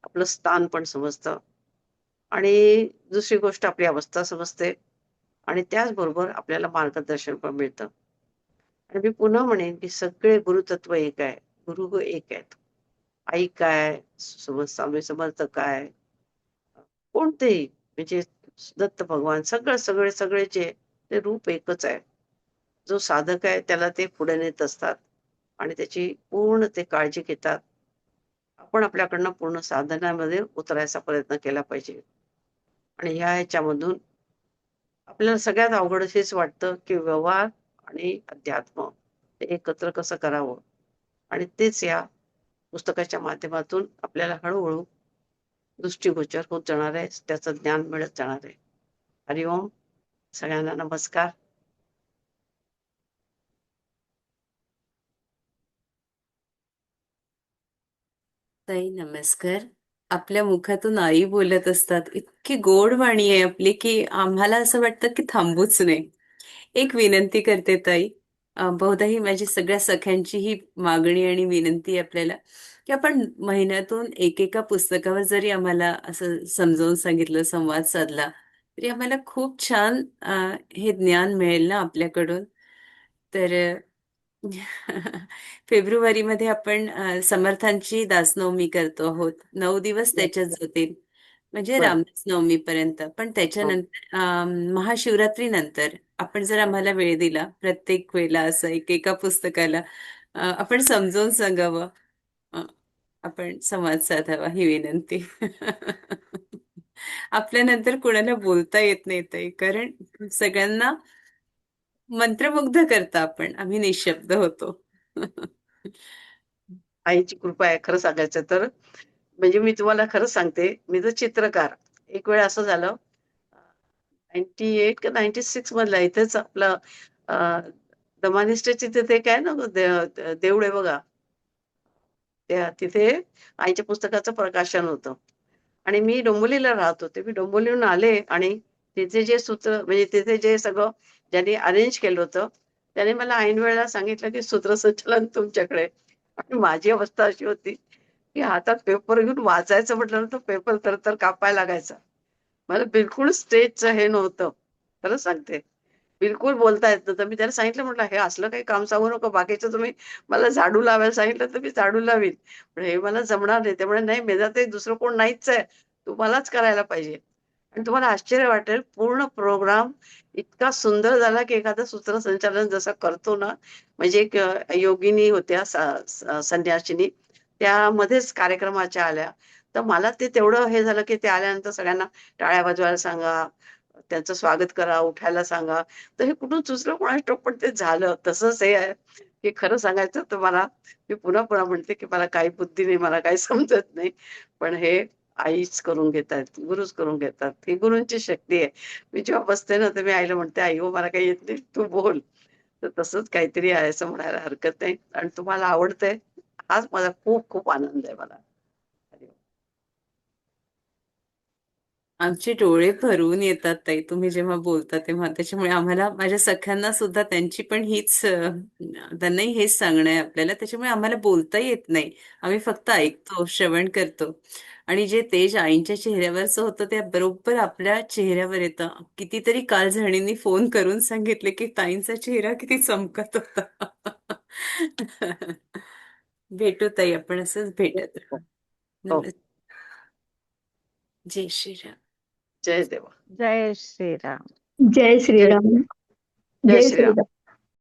आपलं स्थान पण समजतं आणि दुसरी गोष्ट आपली अवस्था समजते आणि त्याचबरोबर आपल्याला मार्गदर्शन पण मिळतं. आणि मी पुन्हा म्हणेन, की सगळे गुरुतत्व एक आहे. गुरु एक आहेत. आई काय, स्वामी समर्थ काय, कोणतेही म्हणजे दत्त भगवान सगळे ते रूप एकच आहे. जो साधक आहे त्याला ते पुढे नेत असतात आणि त्याची पूर्ण ते काळजी घेतात. आपण आपल्याकडनं पूर्ण साधनामध्ये उतरायचा प्रयत्न केला पाहिजे. आणि ह्या ह्याच्यामधून आपल्याला सगळ्यात अवघड हेच वाटतं, की व्यवहार आणि अध्यात्म ते एकत्र कसं करावं? आणि तेच या पुस्तकाच्या माध्यमातून आपल्याला हळू दृष्टिगोचर होत जाणार आहे. त्याचं ज्ञान मिळत जाणार आहे. हरिओम. सगळ्यांना नमस्कार. ताई नमस्कार. आपल्या मुखातून आई बोलत असतात. इतकी गोड वाणी आहे आपली की आम्हाला असं वाटतं की थांबूच नाही. एक विनंती करते ताई. बहुधा ही माझी सगळ्या सख्यांची ही मागणी आणि विनंती आहे आपल्याला की आपण महिन्यातून एकेका पुस्तकावर जरी आम्हाला असं समजावून सांगितलं, संवाद साधला, तरी आम्हाला खूप छान हे ज्ञान मिळेल ना आपल्याकडून. तर फेब्रुवारीमध्ये आपण समर्थांची दासनवमी करतो आहोत. 9 दिवस त्याच्यात जातील, म्हणजे बरं. रामदास नवमीपर्यंत. पण हो. त्याच्यानंतर महाशिवरात्रीनंतर आपण जर आम्हाला वेळ दिला, प्रत्येक वेळेला असं एकेका पुस्तकाला आपण समजावून सांगावं, अ, आपण संवाद साधावा ही विनंती. आपल्यानंतर कुणाला बोलता येत नाही ताई, कारण सगळ्यांना मंत्रमुग्ध करता आपण. आम्ही निशब्द होतो. आईची कृपा आहे खरं सांगायचं तर. म्हणजे मी तुम्हाला खरंच सांगते, मी तर चित्रकार. एक वेळ असं झालं 98 का 96 मधला इथेच आपलं दमानिस्टची तिथे काय ना देऊळ आहे बघा. त्या तिथे आईच्या पुस्तकाचं प्रकाशन होतं. आणि मी डोंबिवलीला राहत होते. मी डोंबिवलीहून आले आणि तिथे जे सूत्र म्हणजे तिथे जे सगळं ज्यांनी अरेंज केलं होतं, त्याने मला ऐन वेळेला सांगितलं, की सूत्रसंचालन तुमच्याकडे आहे. आणि माझी अवस्था अशी होती, की हातात पेपर घेऊन वाचायचं म्हटलं ना, तर पेपर तर कापायला लागायचा. मला बिलकुल स्टेजचं हे नव्हतं. खरं सांगते. बिलकुल बोलता येत नव्हतं. मी त्याला सांगितलं म्हटलं, "हे असलं काही काम सांगू नको. बाकीचं तुम्ही मला झाडू लावायला सांगितलं तर मी झाडू लावीन. पण हे मला जमणार नाही." ते म्हणाले, "नाही मेधाताई दुसरं कोण नाहीच आहे. तुम्हालाच करायला पाहिजे." आणि तुम्हाला आश्चर्य वाटेल पूर्ण प्रोग्राम इतका सुंदर झाला, की एखादं सूत्रसंचालन जसं करतो ना, म्हणजे एक योगिनी होत्या संन्यासिनी त्यामध्येच कार्यक्रमाच्या आल्या. तर मला ते तेवढं हे झालं, की ते आल्यानंतर सगळ्यांना टाळ्या वाजवायला सांगा, त्यांचं स्वागत करा, उठायला सांगा. तर हे कुठून सुचलं कोणास ठाऊक, पण ते झालं. तसंच हे आहे, की खरं सांगायचं तर मला मी पुन्हा म्हणते, की मला काही बुद्धी नाही, मला काही समजत नाही. पण हे आईच करून घेतायत, गुरुच करून घेतात. ही गुरूंची शक्ती आहे. मी जेव्हा बसते ना, तर मी आईला म्हणते, "आई हो, मला काही येत नाही, तू बोल." तर तसंच काहीतरी आहे असं म्हणायला हरकत नाही आणि तुम्हाला आवडतंय, हाच माझा खूप खूप आनंद आहे मला. आमचे डोळे भरून येतात ताई तुम्ही जेव्हा बोलता तेव्हा. त्याच्यामुळे आम्हाला, माझ्या सख्यांना सुद्धा त्यांची पण हीच त्यांनाही हेच सांगणं आहे आपल्याला. त्याच्यामुळे आम्हाला बोलता येत नाही. आम्ही फक्त ऐकतो, श्रवण करतो. आणि जे तेज आईंच्या चेहऱ्यावरचं होतं ते बरोबर आपल्या चेहऱ्यावर येतं. कितीतरी कालझणींनी फोन करून सांगितले की ताईंचा चेहरा किती चमकत होता. भेटू ताई, आपण असंच भेटत राहू. हो. जय श्रीराम. जय देवा. जय श्रीराम. जय जय श्रीराम. जय जय श्रीराम. श्रीराम.